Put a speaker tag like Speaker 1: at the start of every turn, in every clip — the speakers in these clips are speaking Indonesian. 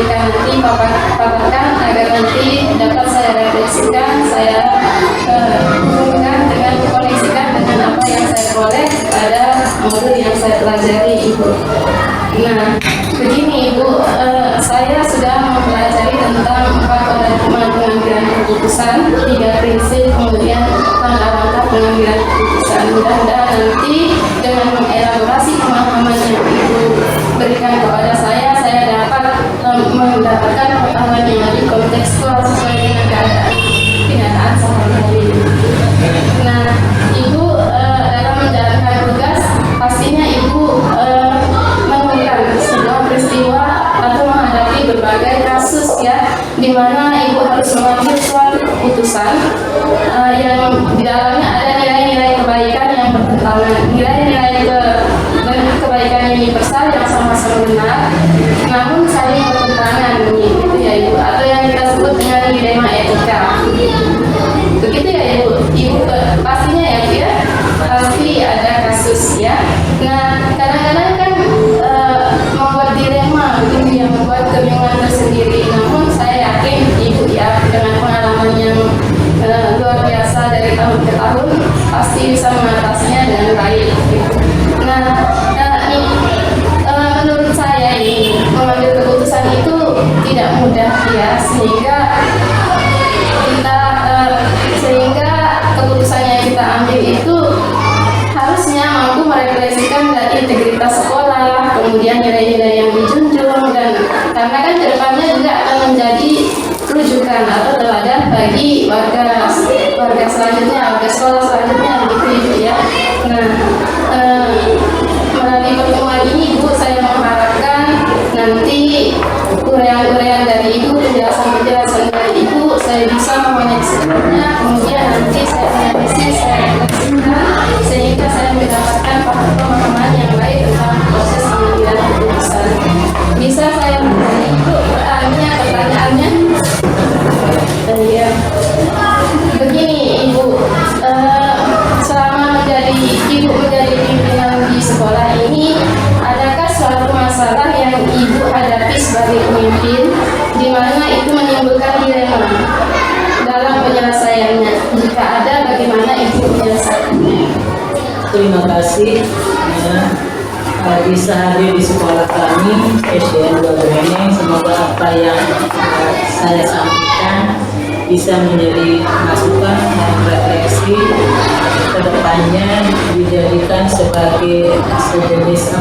Speaker 1: mereka nanti paparkan agar nanti dapat saya refleksikan, saya hubungkan dengan koneksikan dengan apa yang saya peroleh pada modul yang saya pelajari, Ibu. Nah, begini Ibu, saya sudah mempelajari tentang 4 paradigma pengambilan keputusan, 3 prinsip, kemudian langkah-langkah pengambilan keputusan. Mudah-mudahan nanti dengan mengelaborasi pemahaman yang Ibu berikan kepada saya dapat mendapatkan pengetahuan yang lebih kontekstual sesuai dengan kenyataan sehari-hari. Nah, Ibu dalam menjalankan tugas pastinya Ibu menemukan sebuah peristiwa atau menghadapi berbagai kasus ya, di mana Ibu harus mengambil suatu keputusan yang di dalamnya ada nilai-nilai kebaikan yang bertentangan, nilai-nilai kebaikan yang universal yang sama-sama benar, namun saling bertentangan, gitu ya Ibu, atau yang kita sebut dengan dilema etika. Begitu ya Ibu. Ibu pastinya ya, pasti ada kasus ya. Nah, kadang-kadang kan membuat dilema, begitu ya, membuat kebingungan tersendiri. Namun saya yakin Ibu ya, dengan pengalaman yang luar biasa dari tahun ke tahun, pasti bisa mengatasinya dengan baik. Gitu. Nah, menurut saya ini mengambil keputusan itu tidak mudah ya, sehingga keputusan yang kita ambil itu harusnya mampu merefleksikan dari integritas sekolah, kemudian nilai-nilai yang dijunjung, dan karena kan kedepannya juga akan menjadi rujukan atau teladan bagi warga selanjutnya, warga sekolah selanjutnya, begitu ya. Nah, melalui pertemuan ini Ibu, saya mengharapkan nanti uraian-uraian dari Ibu, penjelasan-penjelasan dari Ibu, saya bisa mengoneksikannya, kemudian nanti saya analisis, saya refleksikan, sehingga saya mendapatkan pemahaman yang baik tentang proses pengambilan keputusan. Bisa saya bertanya Ibu pertanyaannya? Ya. Begini Ibu, selama Ibu menjadi pimpinan di sekolah ini, adakah suatu masalah yang Ibu hadapi sebagai pemimpin di mana itu menimbulkan dilema dalam penyelesaiannya? Jika ada, bagaimana Ibu menyelesaikannya?
Speaker 2: Terima kasih ya, bisa hadir di sekolah kami SDN 2 Bereneng. Semoga apa yang saya sampaikan bisa menjadi masukan dan refleksi ke depannya, dijadikan sebagai sejenis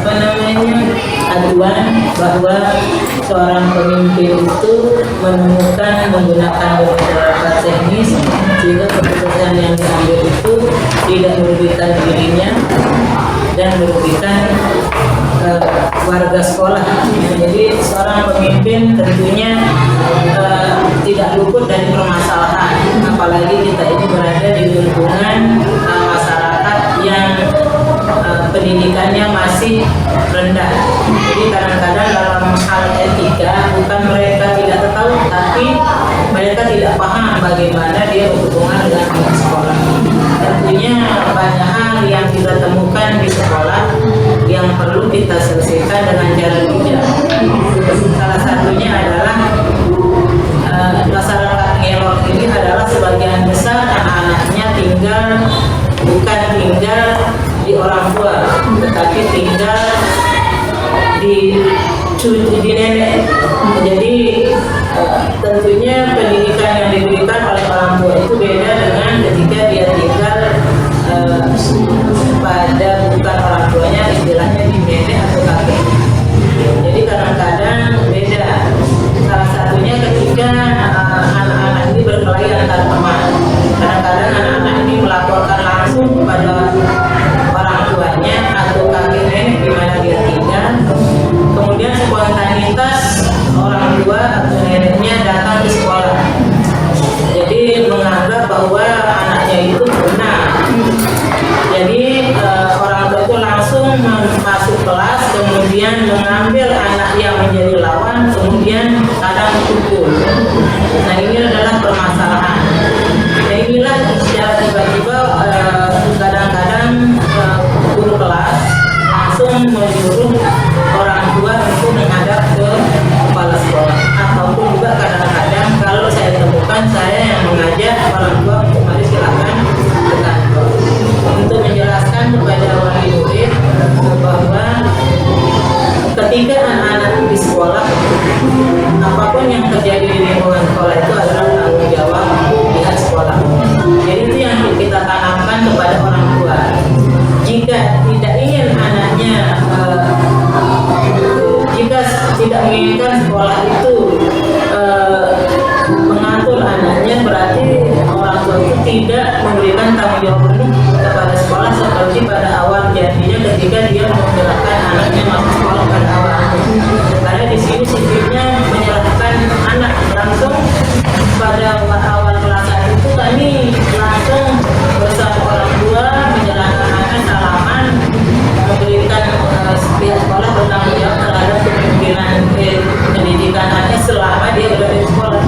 Speaker 2: aduan bahwa seorang pemimpin itu menggunakan beberapa teknis sehingga keputusan yang diambil itu tidak merugikan dirinya dan merugikan warga sekolah. Jadi seorang pemimpin tentunya tidak luput dari permasalahan, apalagi kita ini berada di lingkungan masyarakat yang pendidikannya masih rendah. Jadi kadang-kadang dalam hal etika bukan mereka tidak tahu, tapi mereka tidak paham bagaimana dia berhubungan dengan pihak sekolah. Tentunya banyak hal yang kita temukan di sekolah yang perlu kita selesaikan dengan cara bijak. Salah satunya adalah masyarakat ngelok ini adalah sebagian besar anak-anaknya bukan tinggal di orang tua, tetapi tinggal di nenek. Jadi tentunya pendidikan yang diberikan oleh orang tua itu beda dengan ketika dia tinggal pada bukan orang tuanya, istilahnya di nenek atau kakek. Jadi kadang-kadang beda. Salah satunya ketika anak-anak ini berkelahi antar teman. Kadang-kadang anak-anak ini melaporkan langsung kepada orang tuanya atau kakek nenek di mana dia tinggal. Kemudian spontanitas orang tua atau neneknya datang ke sekolah. Jadi menganggap bahwa anaknya itu benar. Jadi orang tua itu langsung masuk kelas, kemudian mengambil anak yang menjadi lawan, kemudian kadang pukul. Nah, ini adalah permasalahan. Nah, inilah secara tiba-tiba kadang-kadang guru kelas langsung menyuruh orang tua untuk menghadap ke kepala sekolah sekolah itu mengatur anaknya, berarti orang tua itu tidak memberikan tanggung jawab penuh kepada sekolah seperti pada awal janjinya ketika dia menggerakkan anaknya masuk sekolah pada awalnya. Karena di sini sistemnya menyerahkan anak langsung pada awal kelas 1 itu kami langsung bersama orang tua menyerahkan anak salaman, memberikan pihak sekolah bertanggung jawab terhadap kemungkinan pendidikan anaknya selama dia berada di sekolah.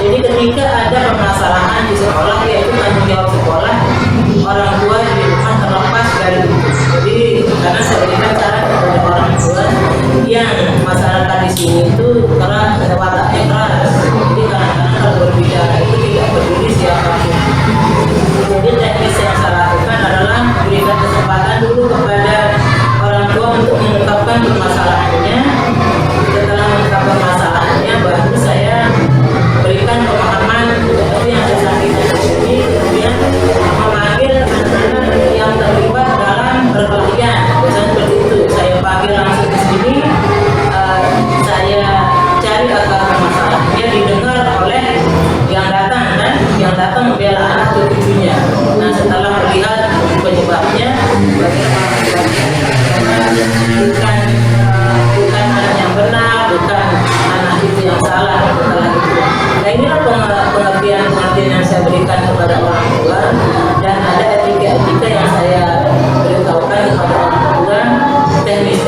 Speaker 2: Jadi ketika ada permasalahan di sekolah, yaitu tanggung jawab sekolah, orang tua di rumah terlepas dari itu. Jadi karena saya berikan saran kepada orang tua yang masyarakat di sini itu keras, wataknya keras. Jadi kadang-kadang kalau berbicara itu tidak peduli siapapun. Jadi teknis yang saya lakukan adalah memberikan kesempatan dulu kepada orang tua untuk mengungkapkan permasalahannya. Setelah mengungkapkan masalahnya, baru saya berikan pemahaman seperti yang saya sampaikan di sini, kemudian memanggil anak-anak yang terlibat dalam perkelahian. Biasanya seperti itu, saya panggil langsung di sini, saya cari akar masalahnya, didengar oleh yang datang kan, yang datang membela anak atau cucunya. Nah setelah melihat penyebabnya, bagaimana bukan anak yang benar, bukan anak itu yang salah, setelah itu. Nah inilah pengertian yang saya berikan kepada orang tua, dan ada etika yang saya beritahukan kepada orang tua teknis.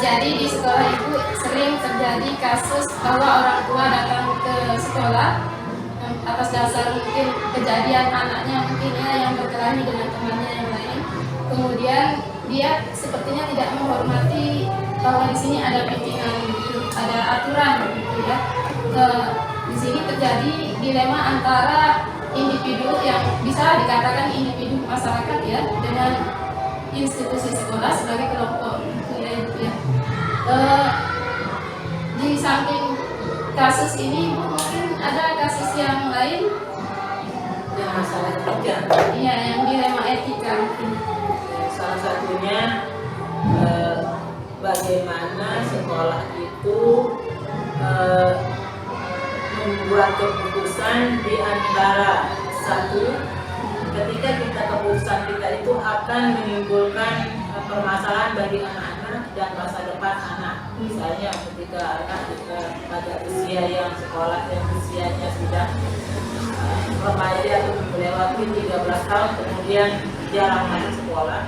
Speaker 1: Jadi di sekolah itu sering terjadi kasus bahwa orang tua datang ke sekolah atas dasar mungkin kejadian anaknya mungkin ya yang berkelahi dengan temannya yang lain. Kemudian dia sepertinya tidak menghormati bahwa di sini ada bimbingan, ada aturan gitu ya. Di sini terjadi dilema antara individu yang bisa dikatakan individu masyarakat ya dengan institusi sekolah sebagai kelompok gitu ya. Di samping kasus ini mungkin ada kasus yang lain
Speaker 2: Yang masalah etika.
Speaker 1: iya yang dilema etika mungkin.
Speaker 2: Salah satunya bagaimana sekolah itu membuat keputusan di antara satu, ketika keputusan kita itu akan menimbulkan permasalahan bagi anak-anak dan masa depan anak. Misalnya ketika anak pada usia yang sekolah yang usianya sudah remaja atau melewati 13 tahun kemudian jarang masuk sekolah.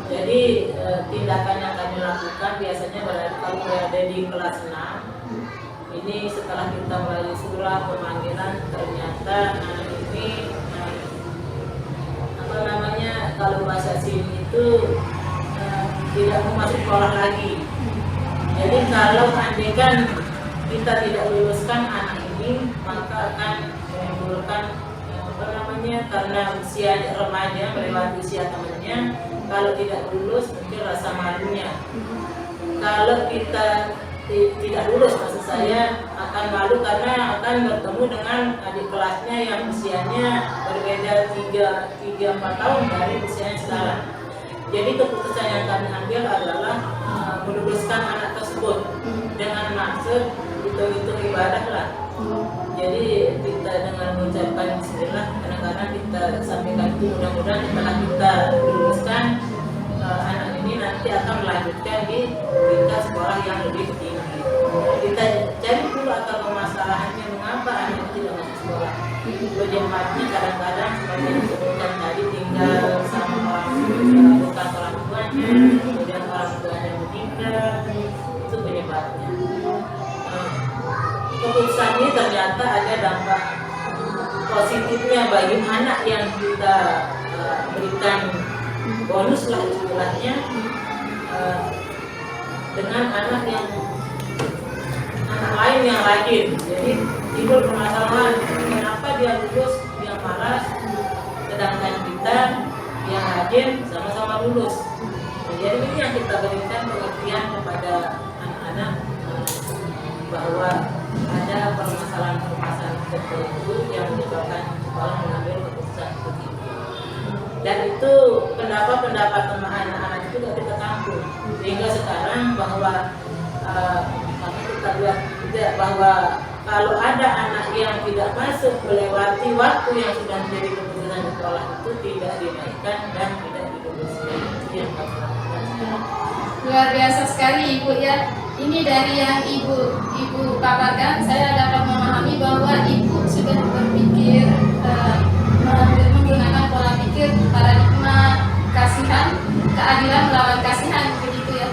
Speaker 2: Jadi tindakan yang kami lakukan biasanya kalau berada di kelas 6 ini setelah kita melalui surat pemanggilan ternyata anak ini kalau bahasa sini itu tidak mau masuk sekolah lagi. Jadi kalau andaikan kita tidak luluskan anak ini maka akan menimbulkan karena usia remaja melewati usia temannya, kalau tidak lulus mungkin rasa malunya. Kalau kita tidak lulus maksud saya akan malu karena akan bertemu dengan adik kelasnya yang usianya berbeda 3-4 tahun dari usianya sekarang. Jadi keputusan yang kami ambil adalah meluluskan anak tersebut dengan maksud hitung-hitung ibadah lah. Jadi kita dengan mengucapkan bismillah, kadang-kadang kita sampaikan itu mudah-mudahan setelah kita luluskan anak ini nanti akan melanjutkan di tingkat sekolah yang lebih tinggi. Kita cari dulu akar permasalahannya mengapa anak itu tidak masuk sekolah. Penyebabnya kadang-kadang seperti yang disebutkan tadi tinggal sama orang tua, bukan orang tuanya, kemudian orang tuanya meninggal, itu penyebabnya. Keputusan ini ternyata ada dampak positifnya bagi anak yang kita berikan bonus lah istilahnya dengan anak lain yang rajin. Jadi timbul permasalahan kenapa dia lulus, dia malas, sedangkan kita yang rajin sama-sama lulus. Jadi ini yang kita berikan pengertian kepada anak-anak bahwa ada permasalahan tertentu yang menyebabkan sekolah mengambil keputusan seperti itu. Dan itu pendapat anak-anak itu tidak kita tampung. Sehingga sekarang bahwa kami kita bahwa kalau ada anak yang tidak masuk melewati waktu yang sudah menjadi keputusan sekolah itu tidak dinaikkan dan tidak dideduksi. Itu yang kami lakukan.
Speaker 1: Luar biasa sekali Ibu ya. Ini dari yang Ibu paparkan, saya dapat memahami bahwa Ibu sudah berpikir menggunakan pola pikir paradigma kasihan, keadilan melawan kasihan, begitu ya.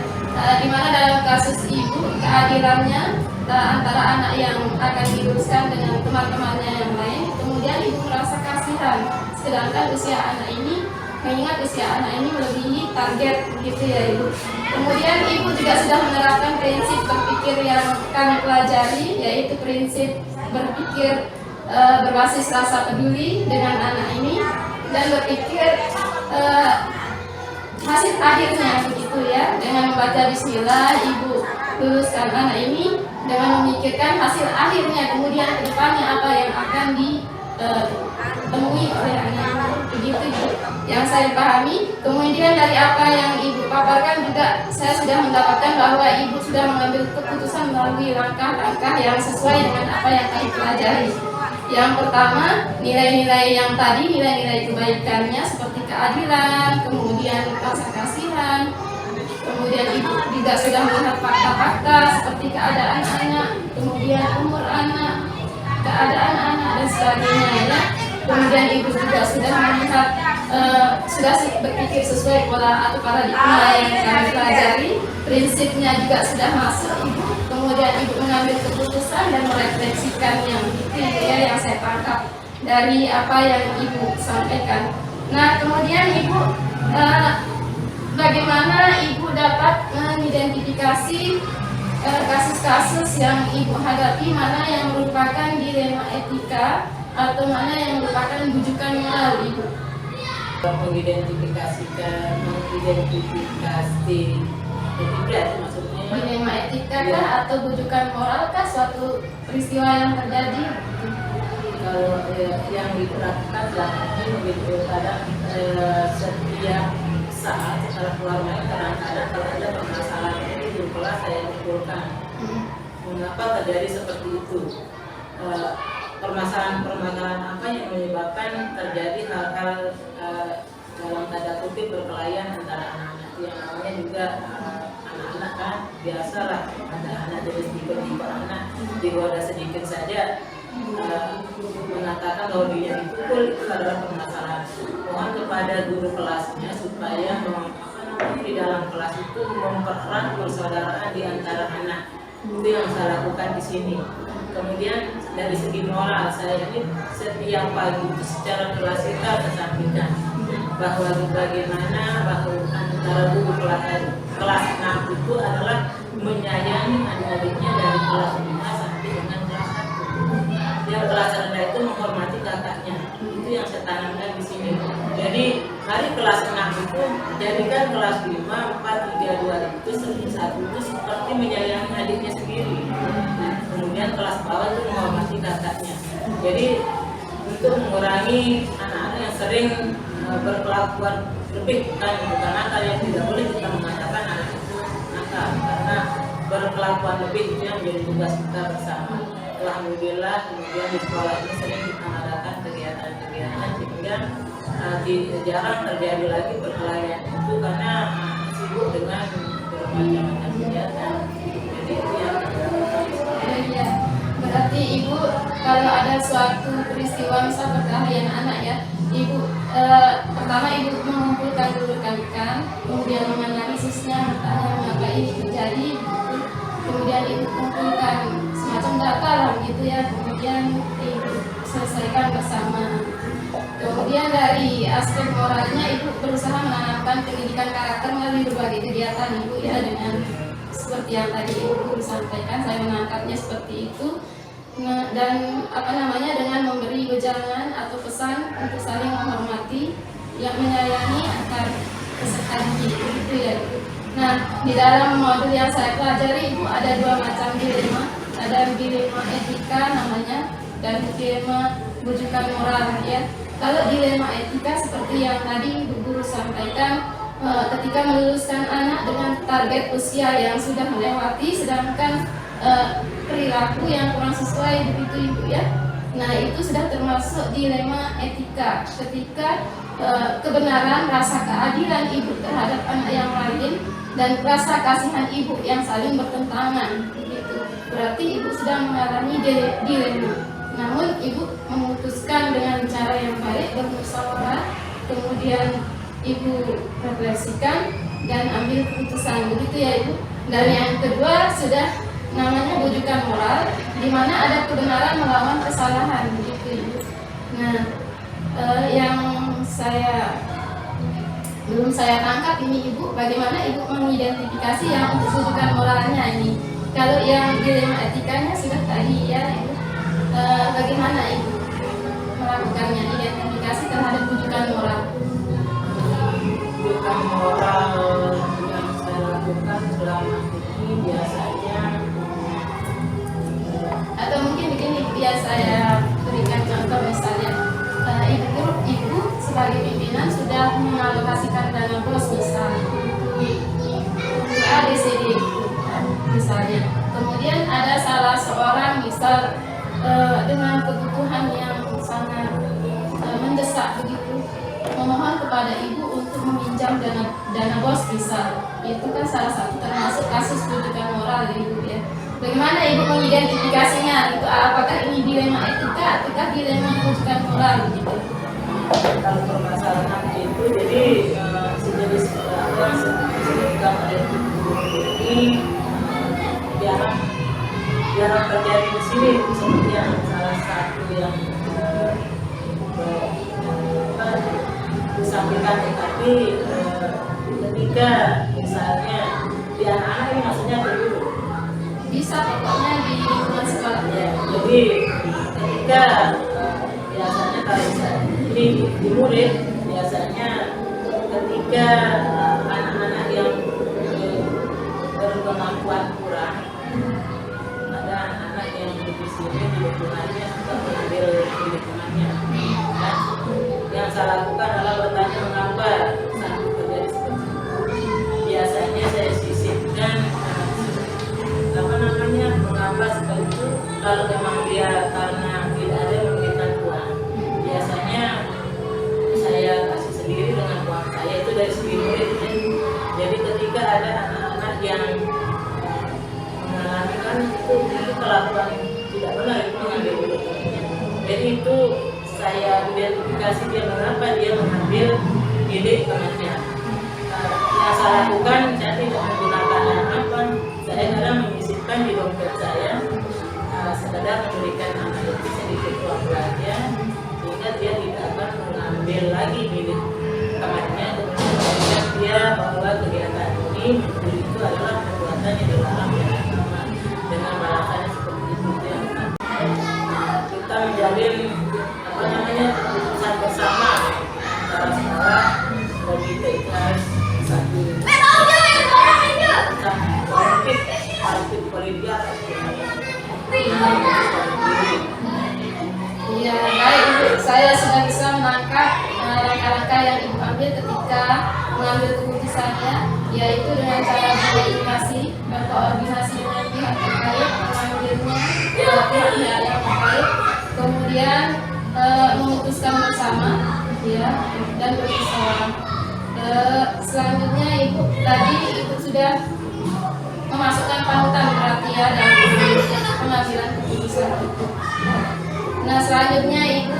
Speaker 1: Di mana dalam kasus Ibu keadilannya antara anak yang akan diluruskan dengan teman-temannya yang lain, kemudian Ibu merasa kasihan, sedangkan usia anak ini, mengingat usia anak ini melebihi target, begitu ya Ibu. Kemudian Ibu juga sudah menerapkan prinsip berpikir yang kami pelajari, yaitu prinsip berpikir berbasis rasa peduli dengan anak ini, dan berpikir hasil akhirnya, begitu ya. Dengan membaca Bismillah, Ibu luluskan anak ini dengan memikirkan hasil akhirnya, kemudian kedepannya apa yang akan ditemui oleh anak ini, begitu Ibu yang saya pahami. Kemudian dari apa yang Ibu paparkan juga saya sudah mendapatkan bahwa Ibu sudah mengambil keputusan melalui langkah-langkah yang sesuai dengan apa yang kami pelajari. Yang pertama, nilai-nilai yang tadi, nilai-nilai kebaikannya seperti keadilan, kemudian rasa kasihan, kemudian Ibu juga sudah melihat fakta-fakta seperti keadaan anak, kemudian umur anak, keadaan anak dan sebagainya ya. Kemudian Ibu juga sudah melihat, sudah berpikir sesuai pola atau paradigma yang kami pelajari, prinsipnya juga sudah masuk Ibu. Kemudian Ibu mengambil keputusan dan merefleksikannya, begitu ya yang saya tangkap dari apa yang Ibu sampaikan. Nah, kemudian Ibu, bagaimana Ibu dapat mengidentifikasi kasus-kasus yang Ibu hadapi, mana yang merupakan dilema etika atau mana yang merupakan bujukan moral Ibu?
Speaker 2: Mengidentifikasi etika itu maksudnya
Speaker 1: Dilema etika kah atau bujukan moral kah suatu peristiwa yang terjadi?
Speaker 2: Kalau yang diperhatikan selama ini begitu, kadang setiap saat setelah keluar main kadang-kadang kalau ada permasalahan ini di kelas saya kumpulkan mengapa terjadi seperti itu, permasalahan apa yang menyebabkan terjadi hal-hal dalam tanda kutip berkelahian antara anak-anak. Yang namanya juga anak-anak kan biasalah, ada anak jadi tipe-tipe anak digoda sedikit saja mengatakan bahwa dia dipukul, itu adalah permasalahan. Mohon kepada guru kelasnya supaya di dalam kelas itu mempererat persaudaraan di antara anak. Itu yang saya lakukan di sini. Kemudian dari segi moral, saya ini setiap pagi itu secara klasikal kesampaikan bahwa bagaimana bahwa antara guru kelas 6 itu adalah menyayangi adik-adiknya dari kelas 5 sampai dengan kelas 1. Yang kelas rendah itu menghormati kakaknya. Itu yang saya tanamkan di sini. Jadi hari kelas 6 itu jadikan kelas 5, 4, 3, 2 itu satu itu seperti menyayangi adiknya sendiri. Kemudian kelas bawah itu menghormati kakaknya. Jadi untuk mengurangi anak-anak yang sering berkelakuan lebih, bukan nakal, yang tidak boleh kita mengatakan anak itu nakal, karena berkelakuan lebih itu yang menjadi tugas kita bersama. Alhamdulillah kemudian di sekolah ini sering kita mengadakan kegiatan-kegiatan sehingga jarang terjadi lagi perkelahian itu karena sibuk dengan bermacam-macam kegiatan. Jadi itu yang
Speaker 1: Ya, berarti Ibu kalau ada suatu peristiwa misal perkelahian anak ya, Ibu pertama Ibu mengumpulkan dulu rekan-rekan, kemudian menganalisisnya mengapa ini terjadi, kemudian Ibu kumpulkan semacam data lah gitu ya, kemudian Ibu selesaikan bersama. Kemudian dari aspek moralnya Ibu berusaha menanamkan pendidikan karakter melalui berbagai kegiatan Ibu ya, dengan seperti yang tadi Ibu sampaikan, saya menangkapnya seperti itu. Dan dengan memberi wejangan atau pesan untuk saling menghormati, yang menyayangi akan kesekali itu ya Ibu. Nah, di dalam modul yang saya pelajari Ibu ada dua macam dilema, ada dilema etika namanya dan dilema bujukan moral ya. Kalau dilema etika seperti yang tadi Ibu Guru sampaikan, ketika meluluskan anak dengan target usia yang sudah melewati, sedangkan perilaku yang kurang sesuai begitu Ibu ya. Nah, itu sudah termasuk dilema etika ketika kebenaran, rasa keadilan ibu terhadap anak yang lain dan rasa kasihan ibu yang saling bertentangan begitu. Berarti ibu sedang mengalami dilema. Namun ibu memutuskan dengan cara yang baik, bermusyawarah, kemudian ibu refleksikan dan ambil keputusan begitu ya Ibu. Dan yang kedua sudah namanya bujukan moral, di mana ada kebenaran melawan kesalahan begitu Ibu. Nah, yang belum saya tangkap ini Ibu, bagaimana Ibu mengidentifikasi yang untuk bujukan moralnya ini? Kalau yang dilema etikanya sudah tadi ya Ibu, bagaimana Ibu melakukannya identifikasi terhadap bujukan moral?
Speaker 2: Bujukan moral yang saya lakukan selama ini biasanya,
Speaker 1: atau mungkin begini biar saya berikan contoh misalnya, ibu sebagai pimpinan sudah mengalokasikan dana bos misalnya A, B, C, D misalnya. Kemudian ada salah seorang misal dengan kebutuhan yang sangat mendesak begitu, memohon kepada ibu untuk meminjam dana bos misal. Itu kan salah satu termasuk kasus bujukan moral Ibu ya. Bagaimana Ibu mengidentifikasinya? Itu apakah ini dilema etika ataukah dilema bujukan moral gitu?
Speaker 2: kalau permasalahan itu jadi sejenis apa sedang ada ini jarang terjadi di sini, seperti yang salah satu yang disampaikan tapi ketika misalnya di anak-anak ini maksudnya dulu
Speaker 1: Bisa pokoknya di lingkungan sekolah
Speaker 2: ya, jadi ketika biasanya kalau di murid biasanya ketika anak-anak yang berkemampuan kurang, ada anak yang di sini di lingkungannya sudah mengambil di lingkungannya. Dan yang saya lakukan adalah bertanya mengapa sampai terjadi seperti itu. Biasanya saya sisipkan mengapa seperti itu. Kalau memang dia karena tidak ada yang memberikan uang, biasanya saya kasih sendiri dengan uang saya itu dari segi murid. Jadi ketika ada anak-anak yang mengalami kan itu kelakuan tidak benar, itu mengambil uangnya. Jadi itu saya identifikasi dia mengapa dia mengambil milik temannya. Yang saya lakukan, saya tidak menggunakan apa, saya kadang menyisipkan di dompet saya, sekedar memberikan anak itu sedikit uang belanja sehingga dia tidak akan mengambil lagi milik temannya. Kemudian dia bahwa kegiatan ini itu adalah perbuatan yang dilarang dengan balasannya seperti itu yang kita menjalin keputusan bersama antara sekolah dan kita itu harus satu politik
Speaker 1: Iya, baik Ibu. Saya sudah bisa menangkap langkah-langkah yang Ibu ambil ketika mengambil keputusannya, yaitu dengan cara berkomunikasi, berkoordinasi dengan pihak terkait, mengambilnya pihak-pihak yang terkait, kemudian memutuskan bersama, ya, dan bermusyawarah. Selanjutnya Ibu tadi Ibu sudah memasukkan panutan berarti ya dalam pengambilan keputusan itu. Nah, selanjutnya Ibu,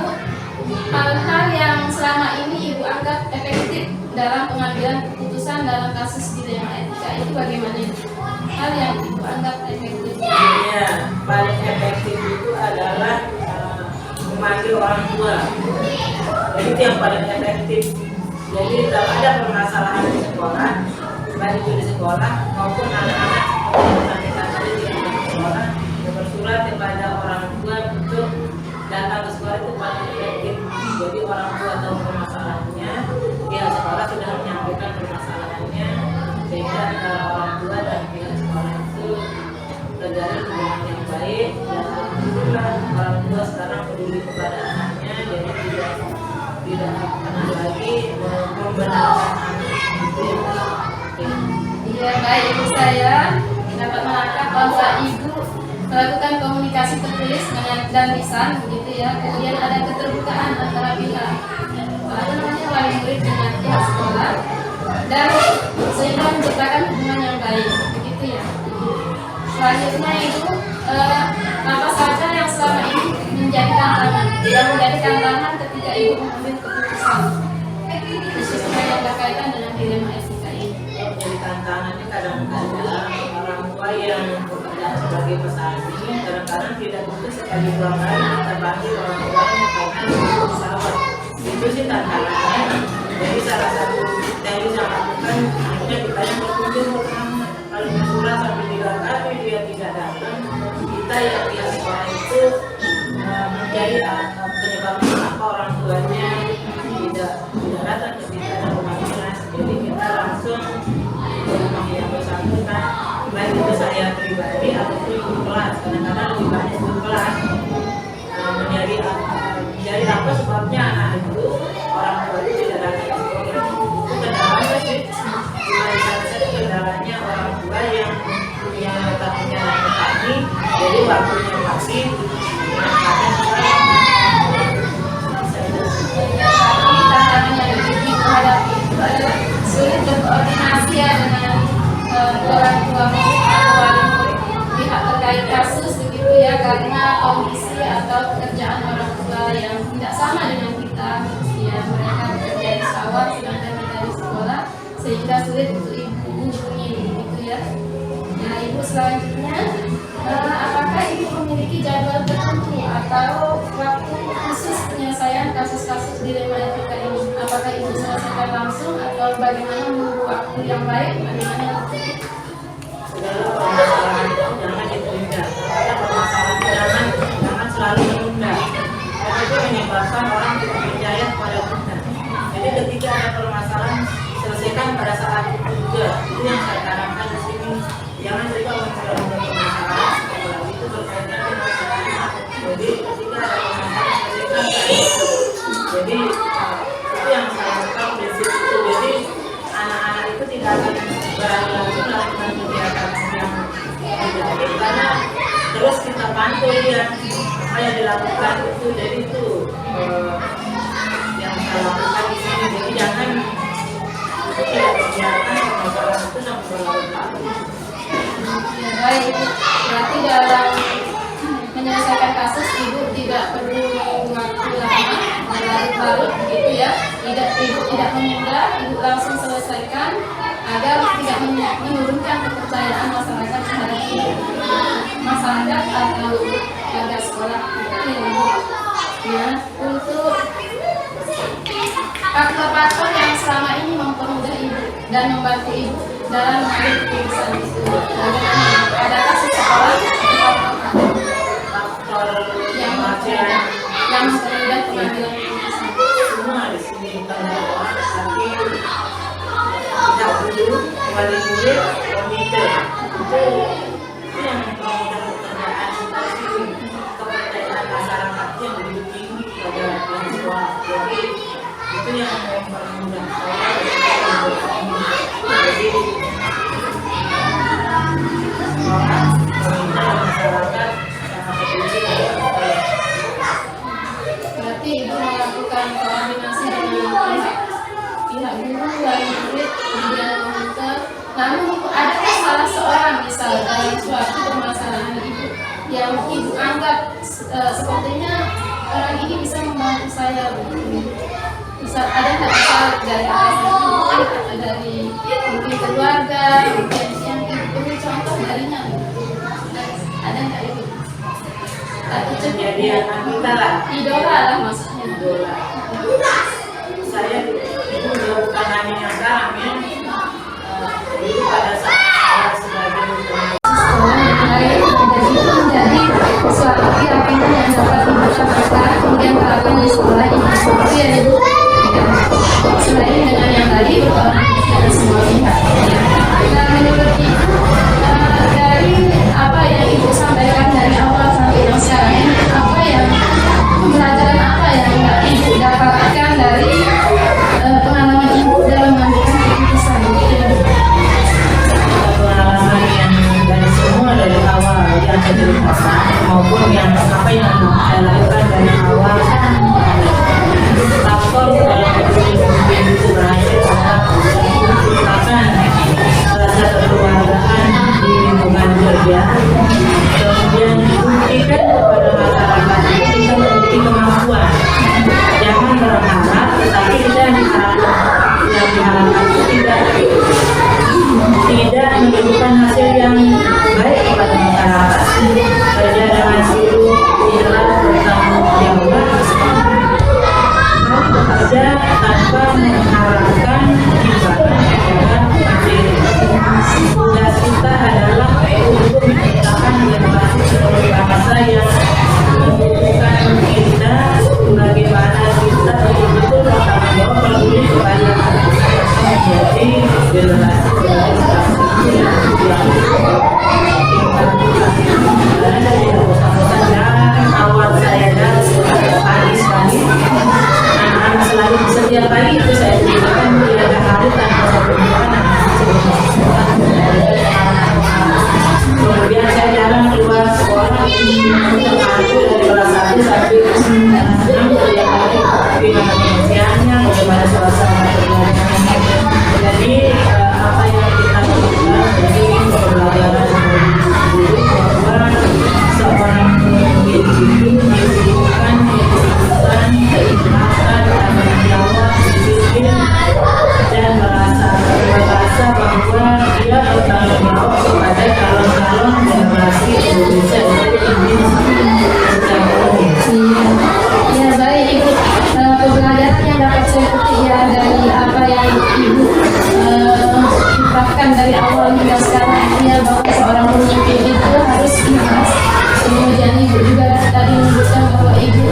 Speaker 1: hal-hal yang selama ini Ibu anggap efektif dalam pengambilan keputusan dalam kasus dilema etika itu bagaimana? Hal yang Ibu anggap efektif?
Speaker 2: Ya, paling efektif itu adalah memanggil orang tua. Jadi itu yang paling efektif. Jadi kalau ada permasalahan di sekolah, baik itu di sekolah maupun anak-anak seperti yang tadi di sekolah, bersurat kepada orang tua untuk datang ke sekolah itu paling efektif. Jadi orang tua tahu permasalahannya, pihak sekolah sudah menyampaikan permasalahannya, sehingga antara orang tua dan pihak sekolah itu terjalin hubungan yang baik. Dan alhamdulillah orang tua sekarang peduli kepada anaknya, jadi tidak pernah lagi membenarkan anak itu.
Speaker 1: Iya, baik Ibu, saya dapat menangkap bahwa Ibu melakukan komunikasi tertulis dan lisan begitu ya. Kemudian ada keterbukaan antara pihak wali murid dengan pihak sekolah, dan sehingga menciptakan hubungan yang baik begitu ya. Selanjutnya itu apa saja yang selama ini menjadi tantangan ketika ibu mengambil keputusan khususnya yang berkaitan dengan dilema etika ini.
Speaker 2: Jadi tantangannya kadang-kadang orang tua yang bekerja sebagai pesantren kadang-kadang tidak butuh sekali dua kali kita panggil orang tuanya karena pesawat. Itu sih tantangannya. Jadi salah satu yang bisa lakukan akhirnya kita yang berkunjung ke rumah. Kalau surat sampai 3 kali dia tidak datang, kita yang pihak sekolah itu menjadi penyebab kenapa orang tuanya tidak datang ketika ada pemanggilan. Jadi kita langsung yang bersangkutan, baik itu saya pribadi ataupun ibu kelas. Kadang-kadang lebih banyak ibu kelas menjadi apa sebabnya anak itu orang tua itu tidak datang ke sekolah. Itu kendalanya sih. Kendalanya orang tua yang letaknya naik kami, jadi waktunya masih
Speaker 1: tantangannya dihadapi itu adalah sulit berkoordinasi ya dengan orang tua murid atau wali murid pihak terkait kasus begitu ya, karena kondisi atau pekerjaan orang tua yang tidak sama dengan kita ya. Mereka bekerja di sawah sedangkan kita di sekolah, sehingga sulit untuk ibu menghubungi begitu ya. Nah, ibu selanjutnya apakah ibu memiliki jadwal tertentu atau waktu khusus penyelesaian kasus-kasus dilema etika ini? Apakah ibu selesaikan langsung atau bagaimana menunggu waktu yang baik? Bagaimana?
Speaker 2: segala permasalahan itu jangan ditunda. Ada permasalahan jangan selalu menunda. Dan itu menyebabkan orang tidak percaya kepada kita. Jadi ketika ada permasalahan selesaikan pada saat itu juga. Itu yang saya tanamkan di sini. Jangan juga menunda permasalahan. Apalagi itu berkaitan dengan masalah. Jadi ketika ada permasalahan selesaikan pada itu. Jadi itu yang saya lakukan prinsip itu. Jadi anak-anak itu tidak akan berani lagi melakukan kegiatan yang tidak, karena terus kita pantau dia apa yang dilakukan itu. Jadi itu yang saya lakukan di sini. Jadi jangan itu tidak dibiarkan permasalahan itu sampai berlarut-larut.
Speaker 1: Ya, baik, berarti dalam menyelesaikan kasus ibu tidak perlu waktu lama berlarut-larut begitu ya. Ibu tidak menunda, ibu langsung selesaikan agar tidak menurunkan kepercayaan masyarakat terhadap masyarakat atau warga sekolah. Ya, untuk faktor-faktor yang selama ini mempermudah ibu dan membantu ibu dalam mengambil keputusan itu. Adakah seseorang
Speaker 2: Faktor
Speaker 1: yang mempermudah pengambilan keputusan?
Speaker 2: semua di sini terdapat, tapi dahulu wali murid komite itu yang mempermudah pekerjaan kita sini. Kepercayaan masyarakat yang lebih tinggi pada yang sekolah. Jadi itu yang mempermudah saya. Jadi orang pemerintah masyarakat sangat peduli dengan sekolah.
Speaker 1: Berarti ibu melakukan koordinasi dengan pihak guru, wali murid, kemudian komite. Namun adakah salah seorang misal dalam suatu permasalahan ibu yang ibu anggap sepertinya orang ini bisa membantu saya begitu? Misal ada nggak misal dari atasan ibu atau dari mungkin keluarga, mungkin yang ibu perlu contoh darinya? Ada nggak ibu? Atau
Speaker 2: Jadi anak kita lah.
Speaker 1: idola lah maksudnya.
Speaker 2: Saya itu bukan hanya yang sekarang ya. Dulu pada saat saya sebagai
Speaker 1: Sekolah yang lain menjadi suatu keyakinan yang dapat dipercapai kemudian terapkan di sekolah ini. Itu ya ibu. Selain dengan yang tadi berkoordinasi dengan semua pihak. Nah, menurut ibu dari apa yang ibu sampaikan dari awal sampai yang sekarang ini, apa yang pembelajaran apa yang ibu dapatkan dari pengalaman ibu dalam mengambil keputusan
Speaker 2: ialah bertanggung jawab, bekerja tanpa mengharapkan imbalan kepada materi. Tugas kita adalah untuk menciptakan generasi penerus bangsa yang membutuhkan kita, bagaimana kita betul-betul bertanggung jawab peduli kepada menjadi generasi penerus bangsa yang dari bosan-bosan dan awal saya dan pagi-pagi anak-anak selalu setiap pagi itu saya ceritakan tidak ada hari tanpa satu kemudian saya jalan keluar sekolah untuk aku dari kelas 1 sampai kelas 6 setiap hari bagaimana kemisiannya, bagaimana suasana perjalanan. Jadi apa yang kita lakukan jadi pembelajaran guru bahwa seorang pemimpin itu dibutuhkan keikhlasan, tanggung jawab, disiplin, dan merasa bahwa dia bertanggung jawab kepada calon-calon generasi Indonesia ini secara umum.
Speaker 1: Ya baik Ibu, pembelajaran yang dapat saya petik ya dari apa yang Ibu ungkapkan dari awal hingga sekarang ya, bahwa seorang pemimpin itu harus ikhlas. Kemudian Ibu juga tadi menyebutkan bahwa Ibu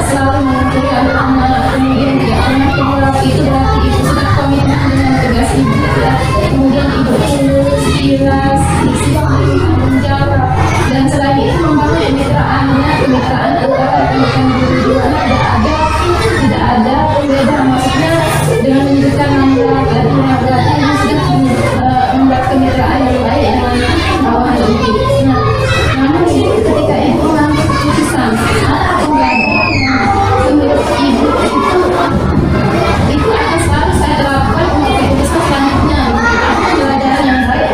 Speaker 1: selalu mengumpulkan anak, kemudian tidak pernah menolak, itu berarti Ibu sudah komitmen dengan tugas Ibu ya. Kemudian Ibu tulus, ikhlas, disiplin, tanggung jawab, dan selain itu membangun kemitraan antara rekan guru tidak ada perbedaan, maksudnya dengan menyebutkan nama berarti Ibu sudah membuat kemitraan yang baik dengan bawahan Ibu. Nah, namun ketika Ibu mengambil keputusan atau menurut Ibu itu akan selalu saya terapkan untuk keputusan selanjutnya. Pelajaran yang baik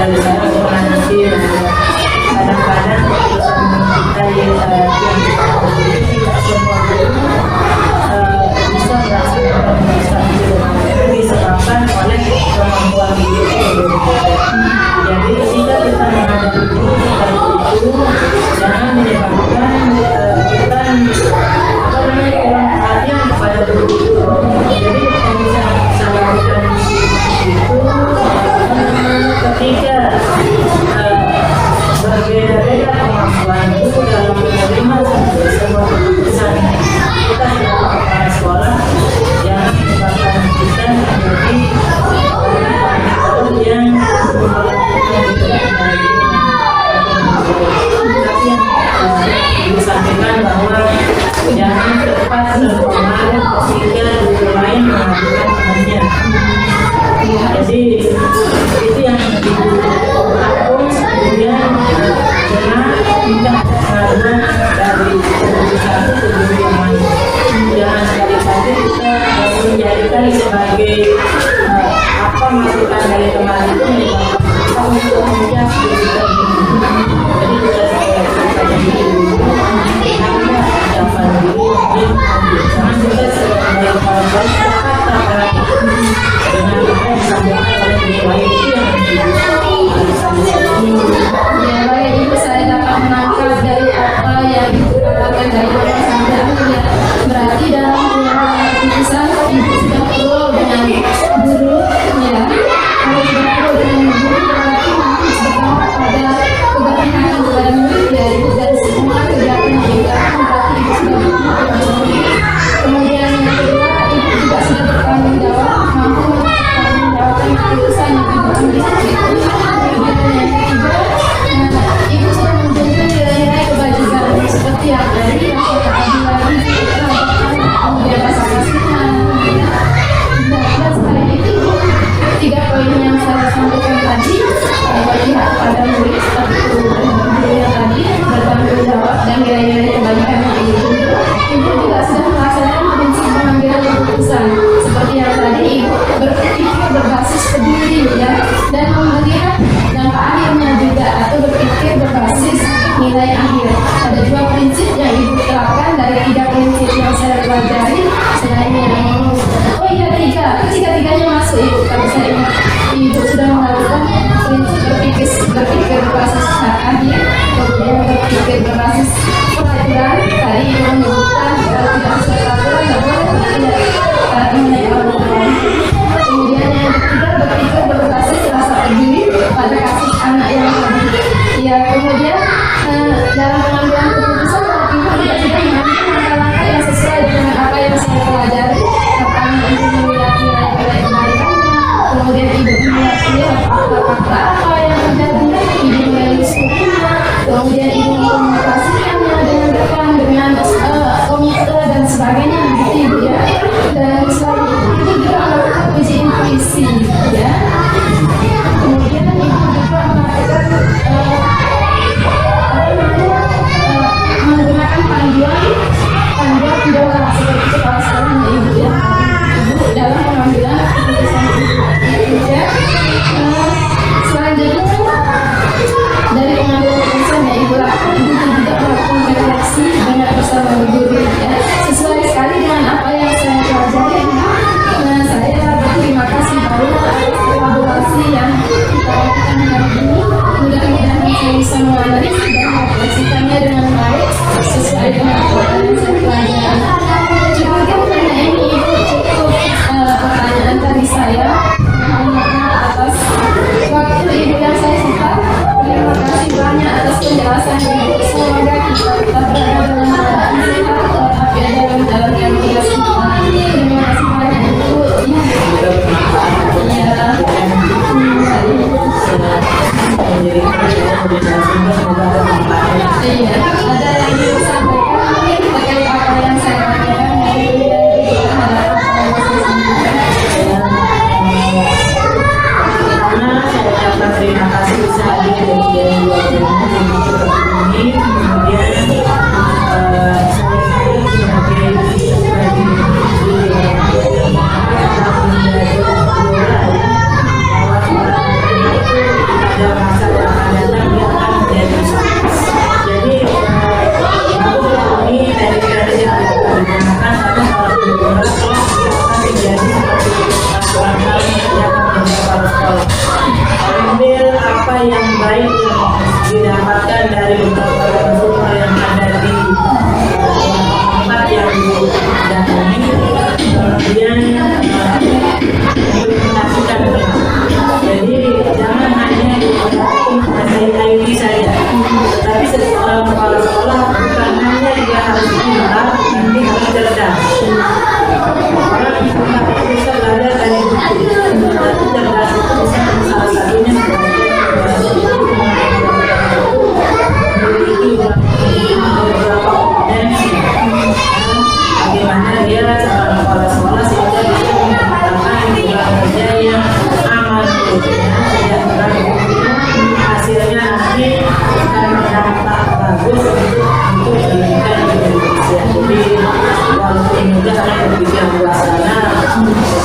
Speaker 2: dari saya orang nanti kadang-kadang keputusan kita yang tidak semua bisa melaksanakan keputusan itu disebabkan oleh kemampuan diri itu. Jadi ketika kita menghadapi keputusan itu jangan menyebabkan kita kurang perhatian kepada diri itu. Jadi yang bisa saya lakukan itu ketika berbeda-beda kemampuan itu dalam menerima semua keputusan kita dalam kepala sekolah yang menyebabkan kita menjadi orang yang melakukan tapi yang disampaikan bahwa jangan cepat terpengaruh ketika guru lain melakukan temannya. Jadi itu yang aku kemudian dengan karena dari satu ke guru yang lain. Jangan sekali-kali kita menjadikan sebagai apa masukan dari teman itu menyebabkan kita untuk menjadi kita. Jadi kita kepada diri dulu, karena ucapan diri jangan kita sebagai kata dengan apa yang disampaikan oleh guru lain itu yang
Speaker 1: ya baik Ibu, saya dapat menangkap dari apa yang Ibu katakan dari awal sampai akhir ya. Berarti dalam pengambilan keputusan Ibu sudah pro dengan guru ya. Kalau tidak pro dengan guru berarti nanti berdampak pada keberpihakan kepada murid ya Ibu, dan semua kegiatan yang Ibu lakukan berarti Ibu sudah pro. Kemudian yang kedua, Ibu juga sudah bertanggung jawab, mampu mempertanggungjawabkan keputusan yang Ibu ambil. Kemudian yang ketiga, Ibu sudah menunjukkan nilai-nilai kebajikan seperti yang tadi rasa keadilan, kemudian rasa kasihan. Dan selain itu, 3 poin yang saya sampaikan tadi berpihak pada murid seperti itu yang tadi bertanggung jawab dan nilai-nilai kebajikan yang Ibu juga sudah melaksanakan prinsip pengambilan keputusan seperti yang tadi Ibu berpikir berbasis peduli ya, dan melihat dampak akhirnya juga, atau berpikir berbasis nilai akhir. Ada 2 prinsip yang Ibu terapkan dari 3 prinsip yang saya pelajari. Selain yang oh iya 3, 3-tiganya masuk Ibu kalau saya ingat. Ibu sudah melakukan prinsip berpikir berbasis syariah, ya, kemudian berpikir berbasis peraturan. Tadi Ibu menyebutkan kalau tidak sesuai peraturan tidak boleh tidak menaik orang. Kemudian yang ketiga, berpikir berbasis rasa peduli pada kasus anak yang tadi. Ya, kemudian dalam pengambilan keputusan Ibu tidak mengambil langkah-langkah yang sesuai dengan apa yang saya pelajari. Pertama, Ibu melihat nilai-nilai kebaikannya. Kemudian Ibu melihat fakta-fakta apa yang terjadi. Ibu menelusurinya. Kemudian Ibu mengomunikasikannya dengan rekan, dengan komite dan sebagainya, begitu Ibu, ya. Dan selain itu Ibu juga melakukan uji intuisi, ya. Kemudian Ibu juga melakukan menggunakan panduan idola seperti kepala sekolahnya Ibu, ya. Ibu dalam pengambilan keputusan Ibu, ya. Selanjutnya dari pengambilan keputusan yang Ibu lakukan, Ibu juga melakukan refleksi dengan bersama guru, ya. Sesuai sekali dengan apa yang saya pelajari. Saya berterima kasih banyak atas kolaborasi yang kita lakukan hari ini. Mudah-mudahan saya bisa menganalisis dan merefleksikannya dengan baik sesuai dengan apa yang saya pelajari. Cukup hanya ini Ibu, cukup pertanyaan dari saya. Mohon maaf atas waktu Ibu yang saya sita. Terima kasih banyak atas penjelasan Ibu. Semoga kita tetap berada dalam keadaan sehat walafiat dalam jalan yang kita suka. Terima kasih banyak Ibu. Iya, ada yang ingin sampaikan terkait apa yang saya katakan dari hadapan apa yang saya sampaikan.
Speaker 2: Pertama, saya ucapkan terima kasih bisa hadir dari Jalan 2 ini. Kemudian saya sebagai ada masa yang akan datang yang akan menjadi jadi ini tadi yang kita gunakan tapi kalau bergerak akan menjadi seperti hal yang akan menjadi kepala sekolah ambil apa yang baik yang didapatkan dari beberapa orang yang ada di tempat yang didatangi kemudian implementasikan jadi jangan hanya menguasai IT saja tetapi seorang kepala sekolah bukan hanya dia harus pintar tapi harus cerdas orang bisa belajar dari buku tapi cerdas itu bisa salah satunya memiliki beberapa kompetensi bagaimana dia seorang kepala sekolah sehingga bisa mengembangkan lingkungan kerja yang aman sejahtera hasilnya nanti akan berdampak bagus untuk pendidikan di Indonesia. Jadi walaupun mudah hanya berpikir luas sana,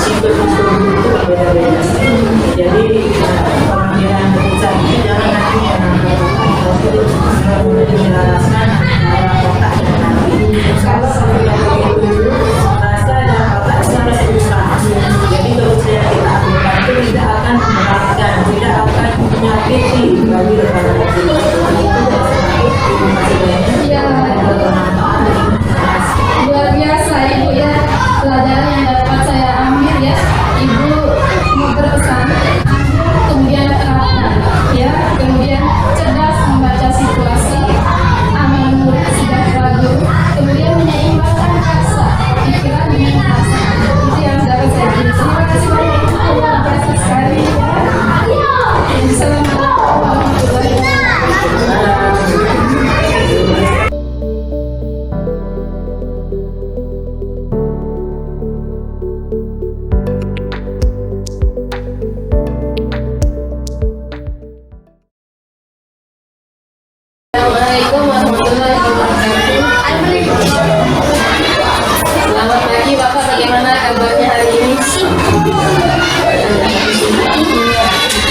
Speaker 2: sikap itu berbeda-beda. Jadi pengambilan keputusan ini jangan nanti menjelaskan antara otak dan hati. Kalau sudah begitu, rasa dan otak itu harus berusaha. Jadi keputusan yang kita ambilkan itu tidak akan memberatkan, tidak akan menyakiti bagi rekan-rekan kita.
Speaker 1: Ya, luar biasa Ibu, ya, pelajaran yang dapat saya ambil, ya. Ibu mau berpesan kemudian terapkan, ya, kemudian cerdas membaca situasi, aman menurut sejahtera guru, kemudian menyeimbangkan rasa pikiran dengan rasa. Itu yang dapat saya ambil. Terima kasih banyak Ibu, luar biasa sekali, ya. Assalamualaikum warahmatullahi wabarakatuh. Assalamualaikum warahmatullahi wabarakatuh. Selamat pagi Bapak, bagaimana kabarnya hari ini?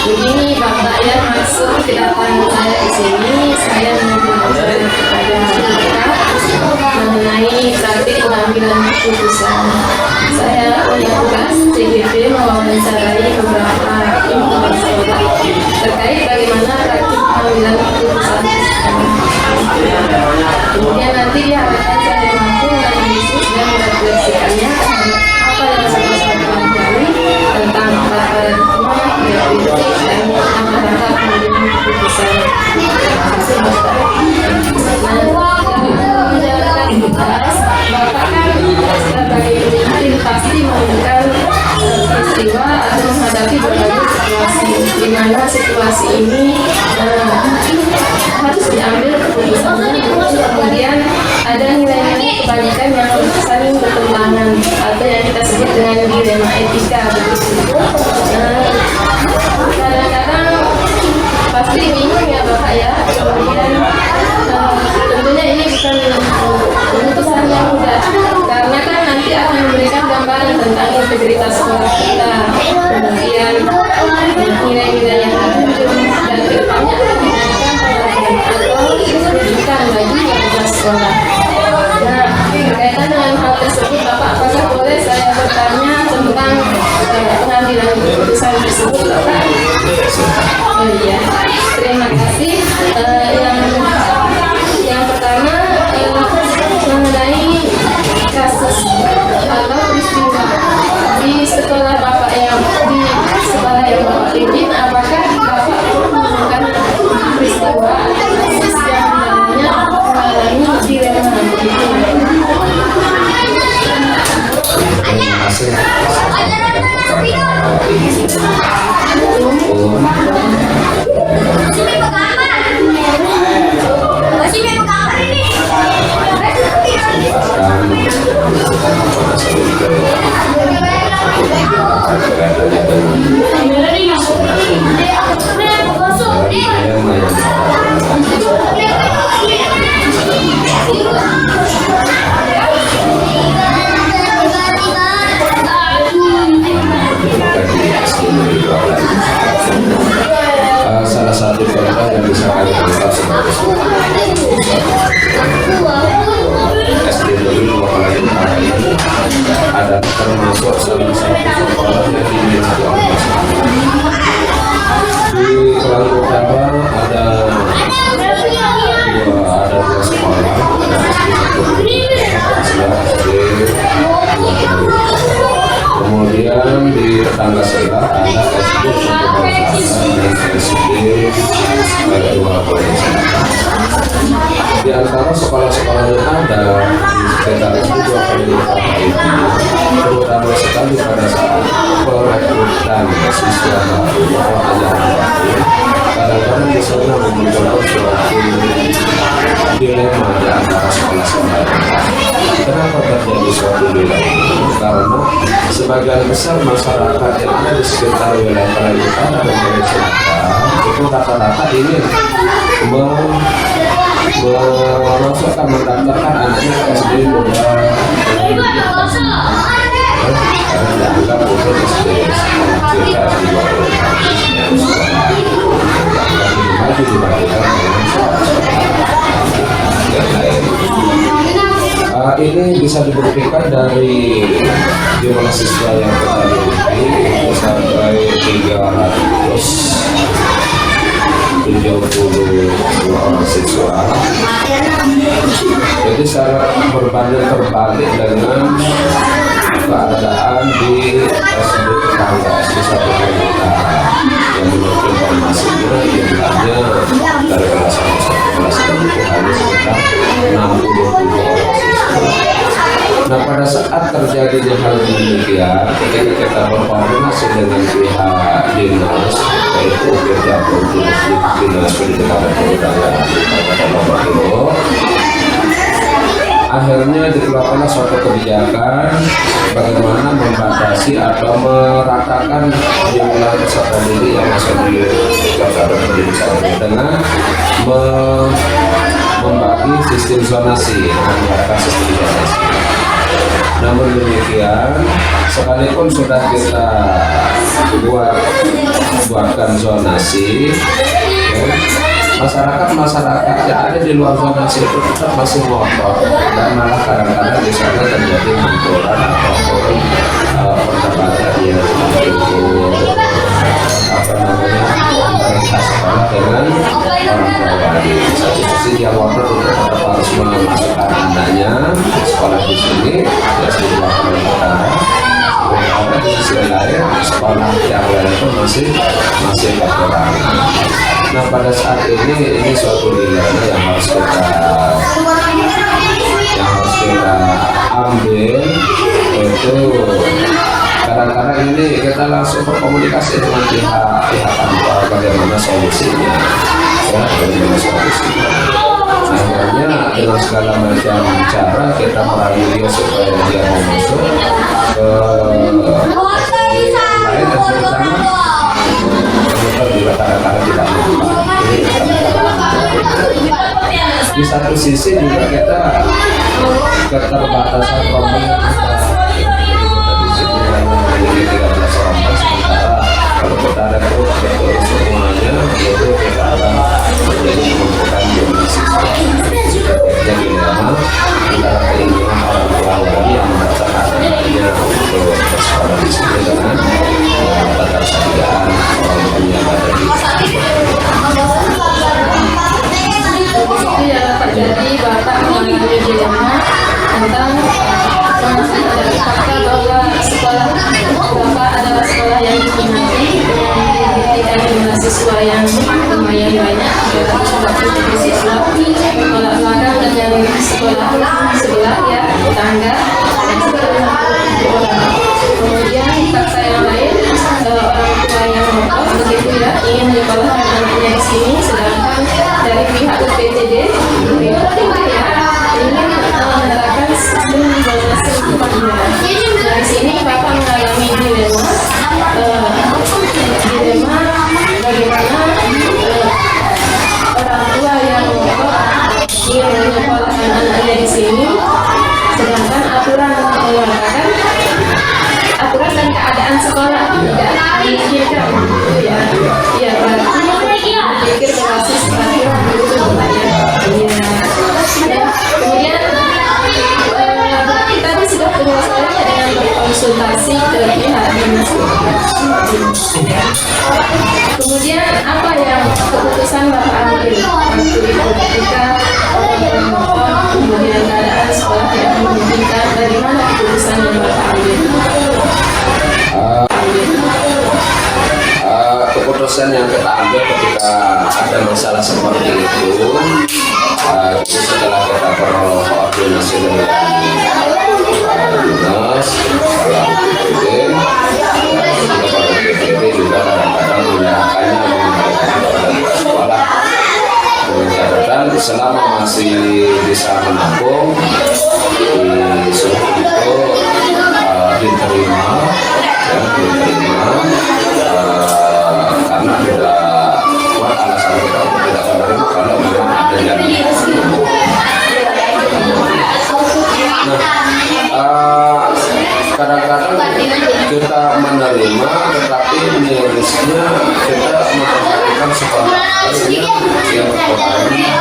Speaker 1: Begini Bapak, ya, maksud kedatangan saya di sini, saya menunjukkan kepada kita mengenai praktik pengambilan keputusan. Saya punya tugas CGP mewawancarai beberapa kritik dan rangka-rangka pengambilan keputusan. Terima kasih Bapak. Dalam menjalankan tugas, Bapak kan sebagai pemimpin pasti menentukan peristiwa atau menghadapi berbagai situasi, di mana situasi ini harus diambil keputusannya. Kemudian ada nilai-nilai kebajikan yang saling bertentangan atau yang kita sebut dengan dilema etika begitu. Kadang-kadang pasti bingung ya Bapak ya. Kemudian tentunya ini bukan keputusan yang mudah karena kan nanti akan memberikan gambaran tentang integritas sekolah kita, kemudian nilai-nilai yang ada dan kedepannya akan diberikan atau pendidikan bagi warga sekolah. Nah, berkaitan dengan hal tersebut, Bapak, apakah boleh saya bertanya tentang pengambilan keputusan tersebut, Bapak? Oh iya, terima kasih. Yang pertama mengenai kasus atau peristiwa di sekolah Bapak yang Bapak pimpin, apakah Bapak menemukan peristiwa atau kasus yang namanya mengalami dilema begitu?
Speaker 3: Terima kasih. Salah satu contoh yang bisa kami anggap sebagai SD Negeri 2 Kalayan ini ada termasuk salah satu sekolah yang diminati oleh masyarakat. Di Kelayu Utara ada dua sekolah, kemudian di tetangga sebelah ada SD dan SD Dua Kalayan Selatan. Di antara sekolah-sekolah yang ada di sekitar SD Dua Kalayan Selatan ini, terutama sekali pada saat perekrutan siswa baru atau ajaran baru, kadang-kadang di sana memunculkan suatu dilema di antara sekolah-sekolah yang lain. Kenapa terjadi suatu dilema? Karena sebagian besar masyarakat yang ada di sekitar wilayah Kalayan Utara dan Kalayan Selatan itu rata-rata ingin memasukkan mendaftarkan anaknya ke SD karena dianggap untuk SD kita di luar maju dibandingkan dengan yang lain. Ini bisa dibuktikan dari jumlah siswa yang kita miliki itu sampai 372 orang siswa. Jadi secara berbanding terbalik dengan keadaan di SD tetangga SD satu Utara yang menurut informasinya jumlahnya dari kelas 1 sampai kelas 2 itu hanya sekitar 67 orang siswa. Nah, pada saat terjadinya hal demikian, ketika kita berkoordinasi dengan pihak dinas, yaitu Kejabun Dinas Pendidikan dan Kebudayaan Kabupaten Lombok Timur, akhirnya dikeluarkan suatu kebijakan bagaimana membatasi atau meratakan jumlah peserta didik yang masuk di Kabupaten Pendidikan dengan membagi sistem zonasi, menggunakan sistem zonasi. Namun demikian, sekalipun sudah kita buatkan zonasi, ya, masyarakat yang ada di luar zonasi itu tetap masih ngotot dan malah kadang-kadang di sana terjadi benturan ataupun perdebatan yang cukup mereka sekolah dengan orang tua wali. Di satu sisi dia ngotot untuk tetap harus memasukkan anaknya sekolah di sini, ya di luar Utara. Di sisi lain sekolah yang lain itu masih masih kekurangan. Nah pada saat ini suatu dilema yang harus kita ambil, itu kadang-kadang ini kita langsung berkomunikasi dengan pihak kantor bagaimana solusinya, ya bagaimana solusinya. Akhirnya dengan segala macam cara kita merayu dia supaya dia mau masuk ke lain, dan terutama kita juga kadang-kadang tidak lupa. Di satu sisi juga kita keterbatasan rombongan kita 13 rombongan, sementara kalau kita ada grup betul semuanya itu kita akan menjadi penumpukan jumlah siswa. Jadi memang antara keinginan orang tua wali yang mendaftarkan anaknya untuk bersekolah di sini dengan ketersediaan orang yang ada di
Speaker 1: itu ya Bapak. Jadi Bapak mengalami dilema tentang masih ada fakta bahwa sekolah Bapak adalah sekolah yang diminati dengan jumlah siswa yang lumayan banyak, 247 siswa, bertolak belakang dengan sekolah sebelah ya, tetangga. Kemudian fakta yang lain, orang tua yang ngotot begitu ya, ingin menyekolahkan anaknya di sini, sedangkan dari pihak UPTD ya ingin menerapkan sistem zonasi upahnya. Dari sini Bapak mengalami dilema bagaimana orang tua yang ngotot ingin menyekolahkan anaknya di sini, sedangkan aturan mengatakan aturan dan keadaan sekolah tidak memungkinkan gitu ya. Ya berarti pikir berbasis peraturan gitu Bapak ya. Kemudian tadi sudah penyelesaiannya dengan berkonsultasi ke pihak dinas. Kemudian apa yang keputusan Bapak ambil waktu itu ketika kemudian keadaan sekolah tidak memungkinkan, bagaimana keputusan yang Bapak ambil?
Speaker 3: Keputusan yang kita ambil ketika ada masalah seperti itu, setelah kita berkoordinasi dengan dinas, kepala BPD juga kadang-kadang menyerahkannya kepada sekolah dengan catatan selama masih bisa menampung di surat itu diterima, ya, diterima karena tidak kuat alasan kita untuk tidak menerima kalau memang ada yang kadang-kadang kita menerima tetapi mirisnya kita memperhatikan sekolah yang kekurangan kita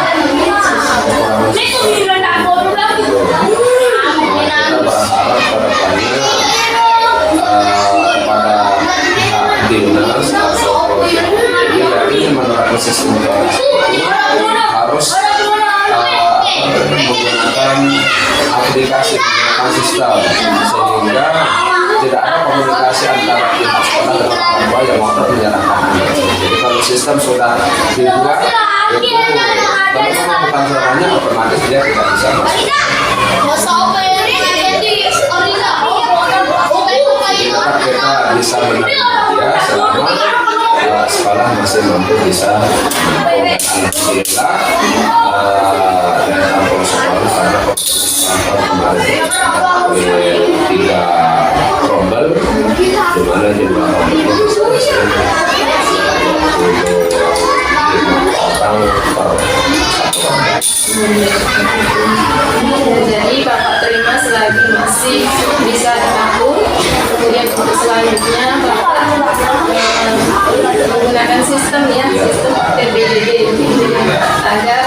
Speaker 3: berharap kedepannya kepada pihak dinas atau ini menerapkan sistem itu harus menggunakan aplikasi, menggunakan sistem sehingga tidak ada komunikasi antara pihak sekolah dengan orang tua yang ngotot menyerahkan anak. Jadi kalau sistem sudah dibuat itu kalau bukan suaranya otomatis dia tidak bisa masuk. Tetap kita bisa menerima dia selama sekolah masih mampu bisa alhamdulillah dari kampung sekolah karena kemarin 3 rombel di mana jumlah rombel itu orang per 1 rombel.
Speaker 1: Jadi Bapak terima selagi masih bisa ditampung. Kemudian untuk selanjutnya Bapak menggunakan sistem ya, sistem TPDD agar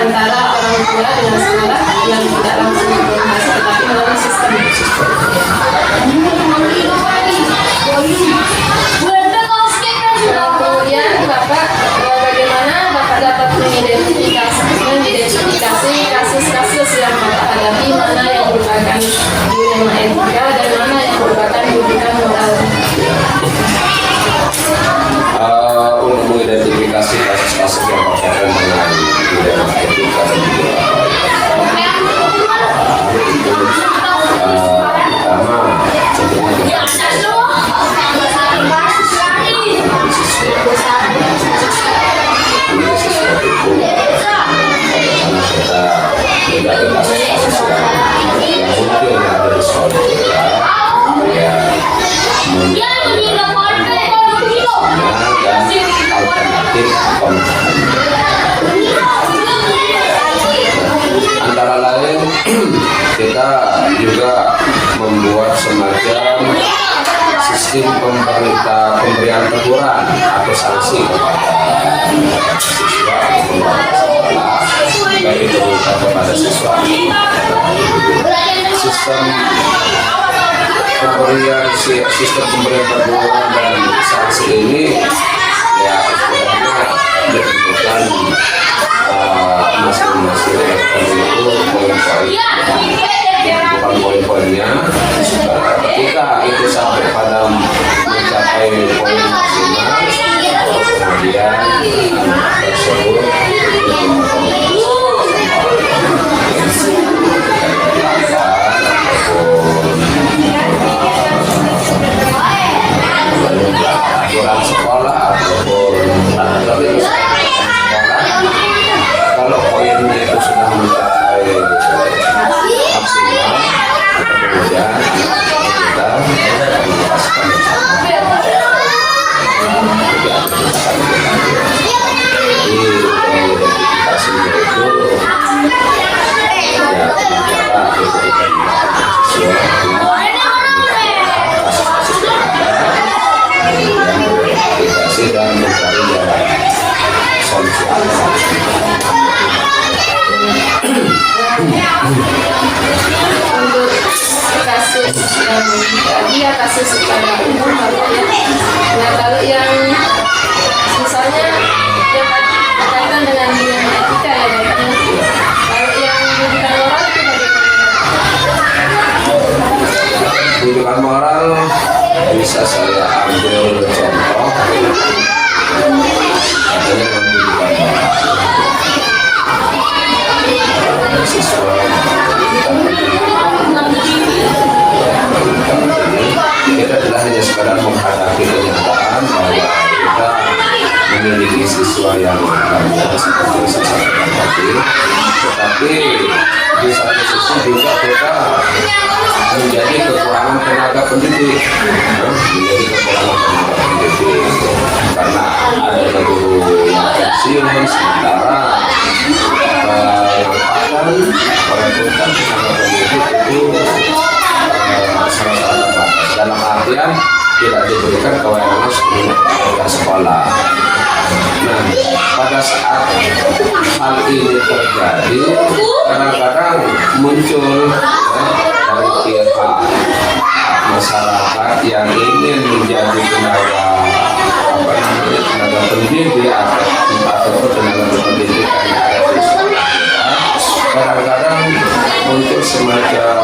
Speaker 1: antara orang tua dengan sekolah yang tidak langsung berkomunikasi tetapi melalui sistem. Kemudian Bapak bagaimana Bapak dapat mengidentifikasi kasus-kasus yang Bapak hadapi, mana yang merupakan dilema etika dan mana yang merupakan dugaan moral.
Speaker 3: mengidentifikasi kasus-kasus yang berkaitan dengan pidana etika dan pidana itu pertama tentunya analisis hukum karena kita tidak ada kasus-kasus yang mungkin ada di sekolah kita ya dan alternatif antara lain kita juga membuat semacam sistem pemberian teguran atau sanksi kepada siswa baik itu kepada siswa. Sistem pemberian teguran dan sanksi ini ya istilahnya ditentukan masing-masing itu bukan poin-poinnya. Ketika itu sampai pada mencapai poin maksimal, kemudian tersebut aturan sekolah ataupun kalau poinnya itu sudah mencapai maksimal, kemudian kita dipaskan identifikasinya itu ya bicara identifikasi dan mencari jalan solusi.
Speaker 1: Untuk kasus yang tadi ya kasus secara umum ya. Nah kalau yang misalnya yang berkaitan dengan bidang etika ya Bapak. Kalau yang pendidikan moral itu bagaimana?
Speaker 3: Pendidikan moral bisa saya ambil contoh adanya pendidikan moral siswa kita tidak hanya sekadar menghadapi kenyataan bahwa kita memiliki siswa yang banyak seperti siswa tadi, tetapi di satu sisi juga kita menjadi kekurangan tenaga pendidik, karena ada guru yang pensiun sementara yang merekrutkan tenaga pendidik itu sangat terbatas dalam artian tidak diberikan kewenangan sepenuhnya sekolah. Nah, pada saat hal ini terjadi, kadang-kadang muncul dari pihak masyarakat yang ingin menjadi tenaga pendidik atau tenaga pendidikan yang ada di sekolah. Kadang-kadang muncul semacam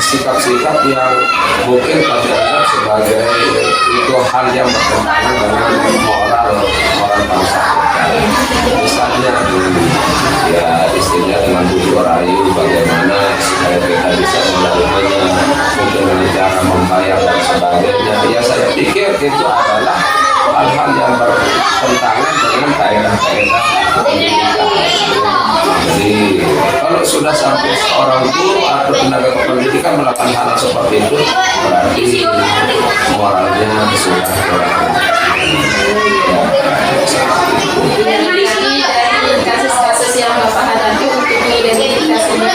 Speaker 3: sikap-sikap yang mungkin terlihat sebagai itu hal yang bertentangan dengan moral bangsa kita. Misalnya ya istilah dengan bujuk rayu bagaimana supaya kita bisa melakukannya dengan cara membayar dan sebagainya. Ya saya pikir itu adalah hal-hal yang bertentangan dengan kaedah-kaedah pendidikan. Jadi kalau sudah sampai seorang guru atau tenaga kependidikan melakukan hal seperti itu, berarti moralnya sudah kurang.
Speaker 1: Dari kasus-kasus yang Bapak hadapi untuk mengidentifikasinya,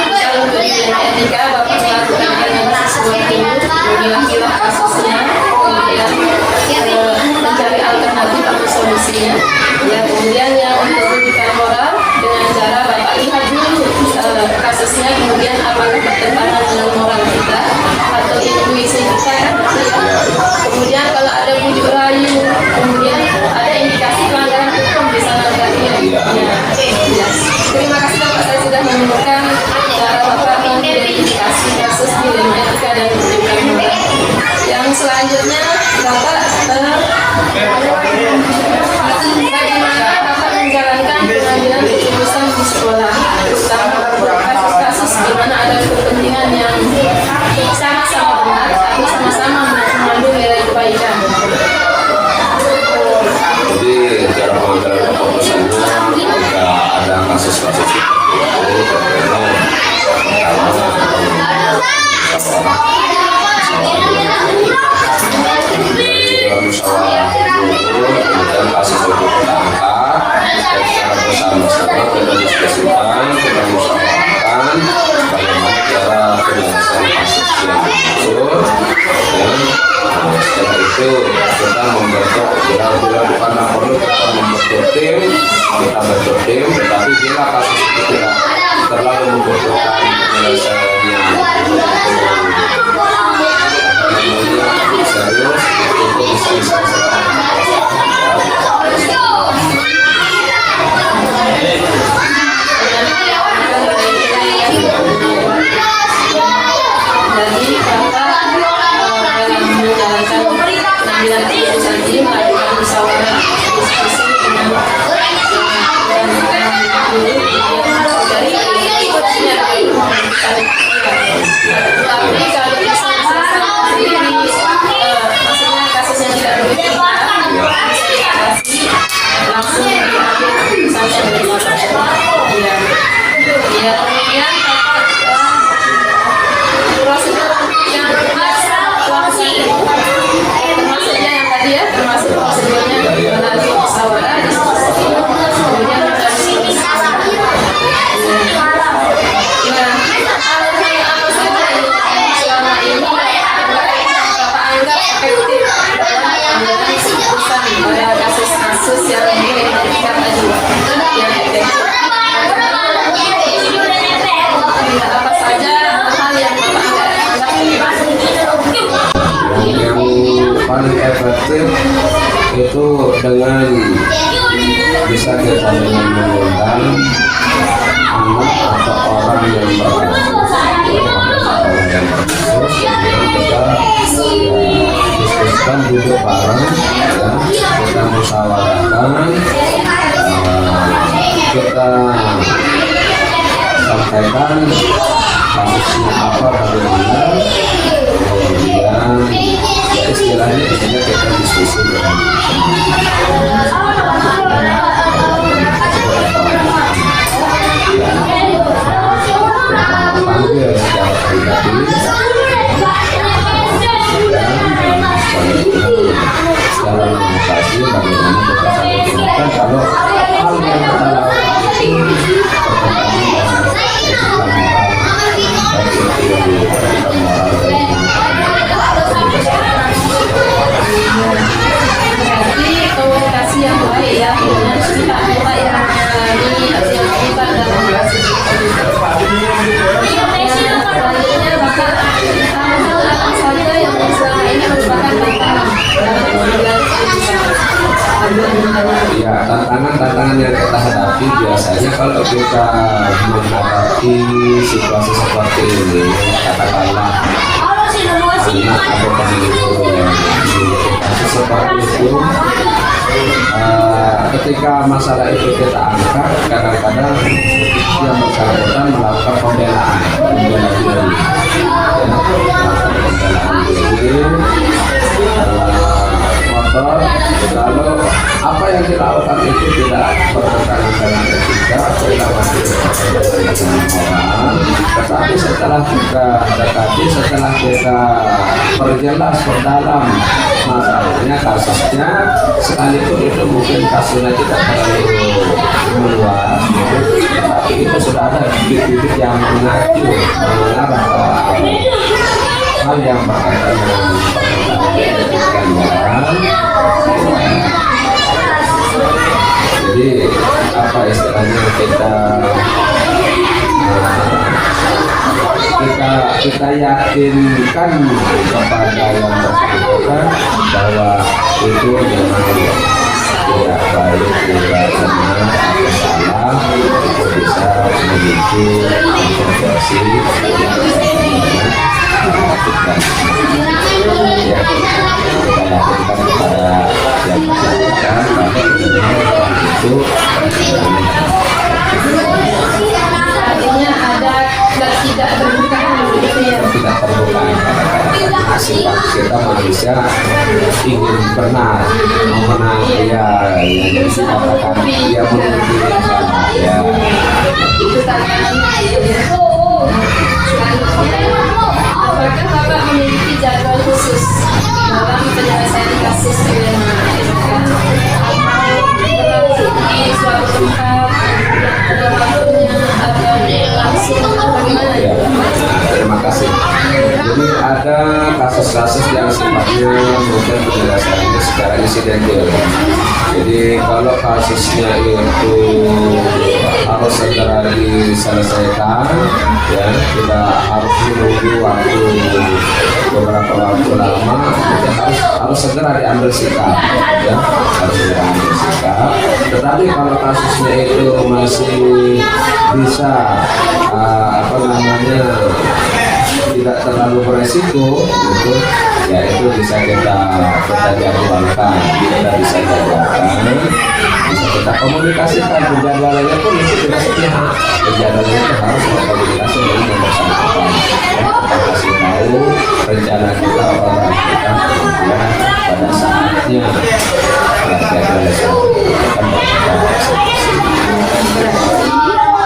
Speaker 1: kalau untuk bidang etika Bapak melakukan analisis dulu, memilah-milah kasusnya, kemudian mencari alternatif atau solusinya. Ya, kemudian yang untuk pendidikan moral dengan cara Bapak lihat dulu kasusnya, kemudian apakah bertentangan dengan moral kita atau intuisi kita ya. Kemudian kalau ada bujuk rayu, kemudian ada indikasi pelanggaran hukum di sana berarti ya. Terima kasih Bapak, saya sudah menemukan cara Bapak mengidentifikasi kasus bidang etika dan pendidikan moral. Yang selanjutnya Bapak bagaimana Bapak menjalankan pengambilan keputusan di sekolah, terutama kasus-kasus di mana ada kepentingan yang sama-sama benar atau sama-sama mengandung nilai kebaikan.
Speaker 3: Jadi cara pengambilan keputusannya jika ada kasus-kasus seperti itu, musyawarah dulu, kemudian kasus itu kita angkat dan secara bersama-sama kita diskusikan, kita musyawarahkan bagaimana cara penyelesaian kasus yang dimaksud. Dan setelah itu kita membentuk, bila bukan perlu kita membentuk tim, kita bentuk tim, tetapi bila kasus itu tidak terlalu membutuhkan penyelesaian yang serius, itu bisa diselesaikan.
Speaker 1: Jadi Bapak dalam menjalankan pengambilan keputusan ini melakukan musyawarah diskusi dengan tapi kalau misalnya sendiri maksudnya kasus yang tidak begitu langsung diambil keputusan dari ya kemudian prosedur yang termasuknya yang tadi ya, termasuk prosedurnya melalui musyawarah diskusi kemudian apa saja yang selama ini Bapak anggap efektif dalam pengambilan keputusan pada kasus-kasus yang mungkin kita ajukan yang efektif. Apa saja hal yang Bapak anggap
Speaker 3: Yang paling efektif itu dengan bisa kita dengan mengundang anak atau orang yang kita diskusikan, duduk bareng, ya, kita musyawarahkan, kita sampaikan kasusnya apa, bagaimana, kemudian ya istilahnya kita diskusi dengan panggil secara pribadi secara komunikasi bagaimana kita saling gunakan kalau hal yang kita lakukan itu
Speaker 1: berarti komunikasi yang baik ya, dengan pihak-pihak yang mengalami atau yang terlibat dalam kasus selanjutnya Bapak hal apa saja yang selama ini merupakan tantangan dalam pengambilan keputusan?
Speaker 3: ya, tantangan yang kita hadapi biasanya kalau kita menghadapi situasi seperti ini, katakanlah anak atau pemilik yang kasus seperti itu, ketika masalah itu kita angkat, kadang-kadang yang bersangkutan melakukan pembelaan diri, motor. Kalau apa yang dilakukan itu tidak bertentangan dengan etika, tidak masuk dengan orang, tetapi setelah kita perjelas perdalam masalahnya, kasusnya, sekalipun itu mungkin kasusnya tidak terlalu meluas, tapi itu sudah ada bibit-bibit yang mengarah ke hal yang berkaitan dengan jadi apa istilahnya kita yakinkan kepada yang bersangkutan bahwa itu memang tidak baik, tidak benar atau salah, itu bisa memicu kontroversi yang kita lakukan. Ya. itu
Speaker 1: Artinya ada tidak terbukaan begitu ya.
Speaker 3: tidak terbuka. Sifat kita manusia ingin benar, mau menang, ya, yang dikatakan dia menutupi ya.
Speaker 1: Itu tantangannya ya. Apakah Bapak memiliki jadwal khusus dalam penyelesaian kasus pidana di suatu tempat, ada waktunya atau langsung bagaimana
Speaker 3: Ya,
Speaker 1: ya?
Speaker 3: terima kasih. Jadi ada kasus-kasus yang sifatnya mungkin penjelasannya secara insidental. Jadi kalau kasusnya itu harus segera diselesaikan, ya tidak harus menunggu waktu beberapa waktu lama, harus segera diambil sikap, ya harus segera diambil sikap. Tetapi kalau kasusnya itu masih bisa tidak terlalu beresiko gitu, ya itu bisa kita jadwalkan, bisa kita komunikasikan. Penjadwalannya pun itu tidak sepihak, penjadwalannya itu harus berkomunikasi dengan yang bersangkutan, kita kasih tahu rencana kita, orang kita, kemudian pada saatnya jadwal akan kita eksekusi.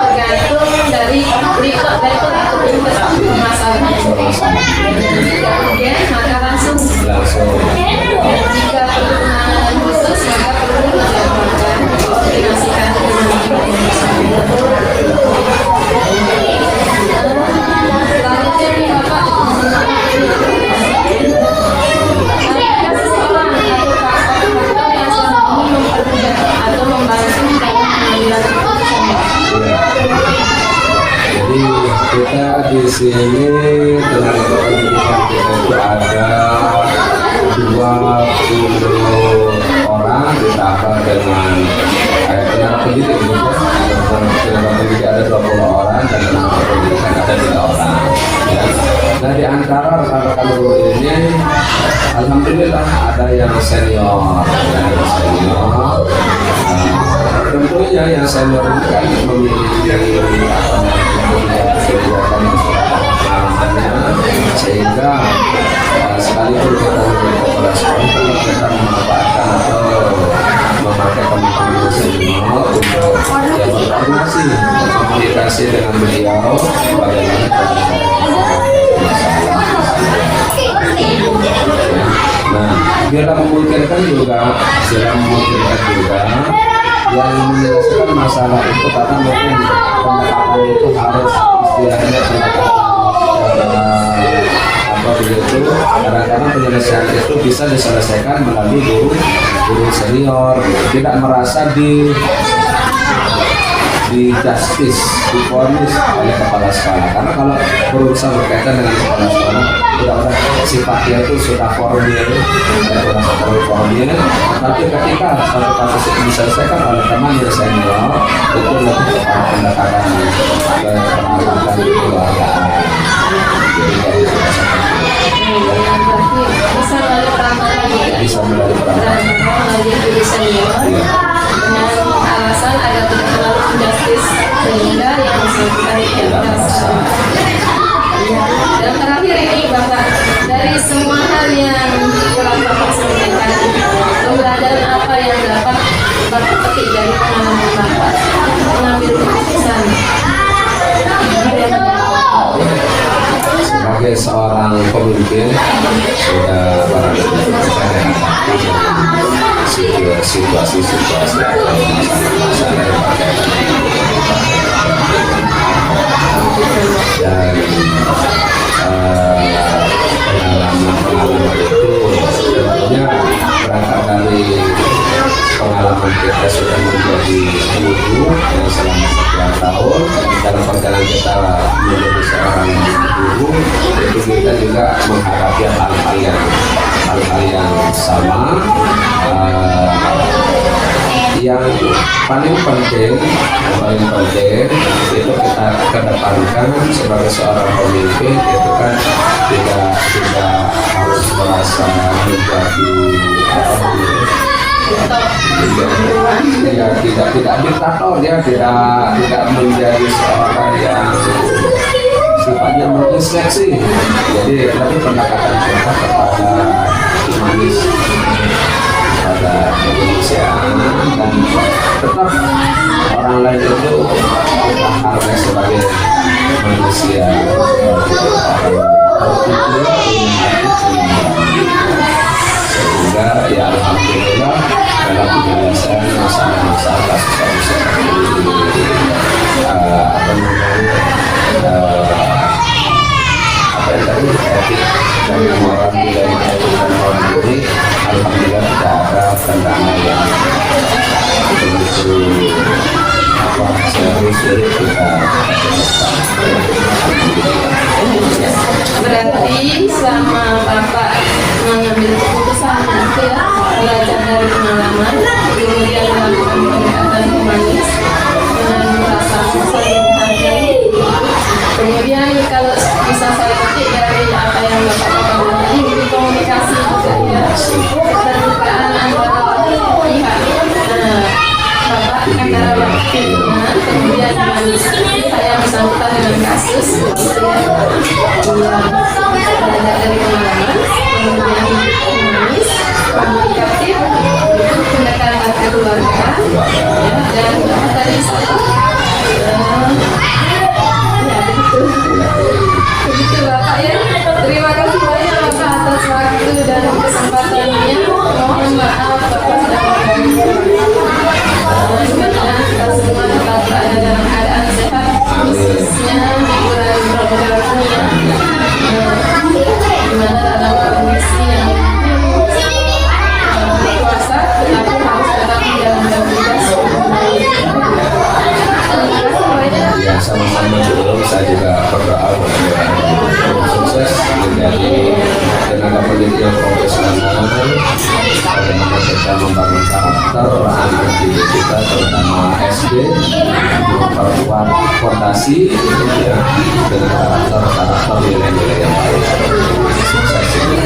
Speaker 1: Tergantung dari report atau masalahnya. Kemudian maka langsung jika perlu penanganan khusus maka perlu dijadwalkan, koordinasikan selanjutnya nih Bapak, apakah seseorang atau faktor yang selama ini mempermudah atau membantu dalam pengambilan keputusan?
Speaker 3: Jadi kita di sini dengan pendidikan kita itu ada 20 orang ditambah dengan tenaga pendidik gitu. Tenaga pendidik ada 20 orang dan tenaga pendidikan ada 3 orang. Ya. Nah di antara rekan-rekan guru ini, alhamdulillah ada yang senior, tentunya yang senior ini kan memiliki sehingga sekalipun kita menjadi kepala sekolah kita memanfaatkan atau memakai teman-teman senior untuk berkoordinasi, komunikasi dengan beliau bagaimana nah bila memungkinkan juga yang menyelesaikan masalah itu, karena mungkin pendekatan itu harus istilahnya kadang-kadang penyelesaian itu bisa diselesaikan melalui guru senior, tidak merasa di justice, diponis oleh kepala sekolah. Karena kalau berurusan berkaitan dengan kepala sekolah, tidak sifatnya itu sudah formil, tapi ketika suatu kasus itu diselesaikan oleh teman yang senior, itu lebih kepada pendekatan kekeluargaan.
Speaker 1: Bisa melalui perantara juga.
Speaker 3: Bisa melalui perantara
Speaker 1: melalui guru senior dengan alasan agar tidak terlalu injustice sehingga yang bersangkutan tidak merasa. Dan terakhir ini Bapak, dari semua hal yang telah Bapak sampaikan, pembelajaran apa yang dapat Bapak petik dari pengalaman Bapak mengambil keputusan?
Speaker 3: Sebagai seorang pemimpin sudah barang situasi-situasi atau masalah-masalah yang berkaitan dan pengalaman itu tentunya berangkat dari pengalaman kita sudah menjadi guru yang selama sekian tahun. Dalam perjalanan kita menjadi seorang guru, itu kita juga menghadapi hal-hal yang sama. Yang paling penting itu kita kedepankan sebagai seorang pemimpin, itu kan tidak harus merasa menjadi Ya, tidak diktator ya, tidak menjadi seorang yang sifatnya menginstruksi. Jadi tapi pendekatan kita kepada humanis, pada kemanusiaan, dan tetap orang lain itu kita hargai sebagai manusia sehingga ya alhamdulillah dalam penyelesaian masalah-masalah kasus-kasus seperti apa yang tadi etik dan moral nilai etik dan moral ini alhamdulillah tidak ada tantangan yang begitu serius dari kita.
Speaker 1: Berarti selama Bapak mengambil keputusan itu ya, belajar dari pengalaman, kemudian melakukan pendekatan humanis dengan merasa saling menghargai. Kemudian kalau bisa saya petik dari apa yang Bapak katakan tadi, itu komunikasi juga ya, keterbukaan antara pihak. Bapak antara waktu kemudian saya bersangkutan dengan kasus belajar dari pengalaman, kemudian humanis, komunikatif, pendekatan keluarga, dan tadi saya begitu Bapak ya. Terima kasih banyak Bapak atas waktu dan kesempatannya. Mohon maaf Bapak sudah semoga kita semua tetap berada dalam keadaan sehat, khususnya dikurangi beberapa di mana dalam kondisi yang puasa tetapi harus tetap menjalankan tugas.
Speaker 3: Ya, sama-sama dulu saya juga berdoa sukses menjadi tenaga pendidik yang profesional, bagaimana kita membangun karakter anak didik kita terutama SD, memperkuat fondasi ya dengan karakter nilai-nilai yang baik. Sukses.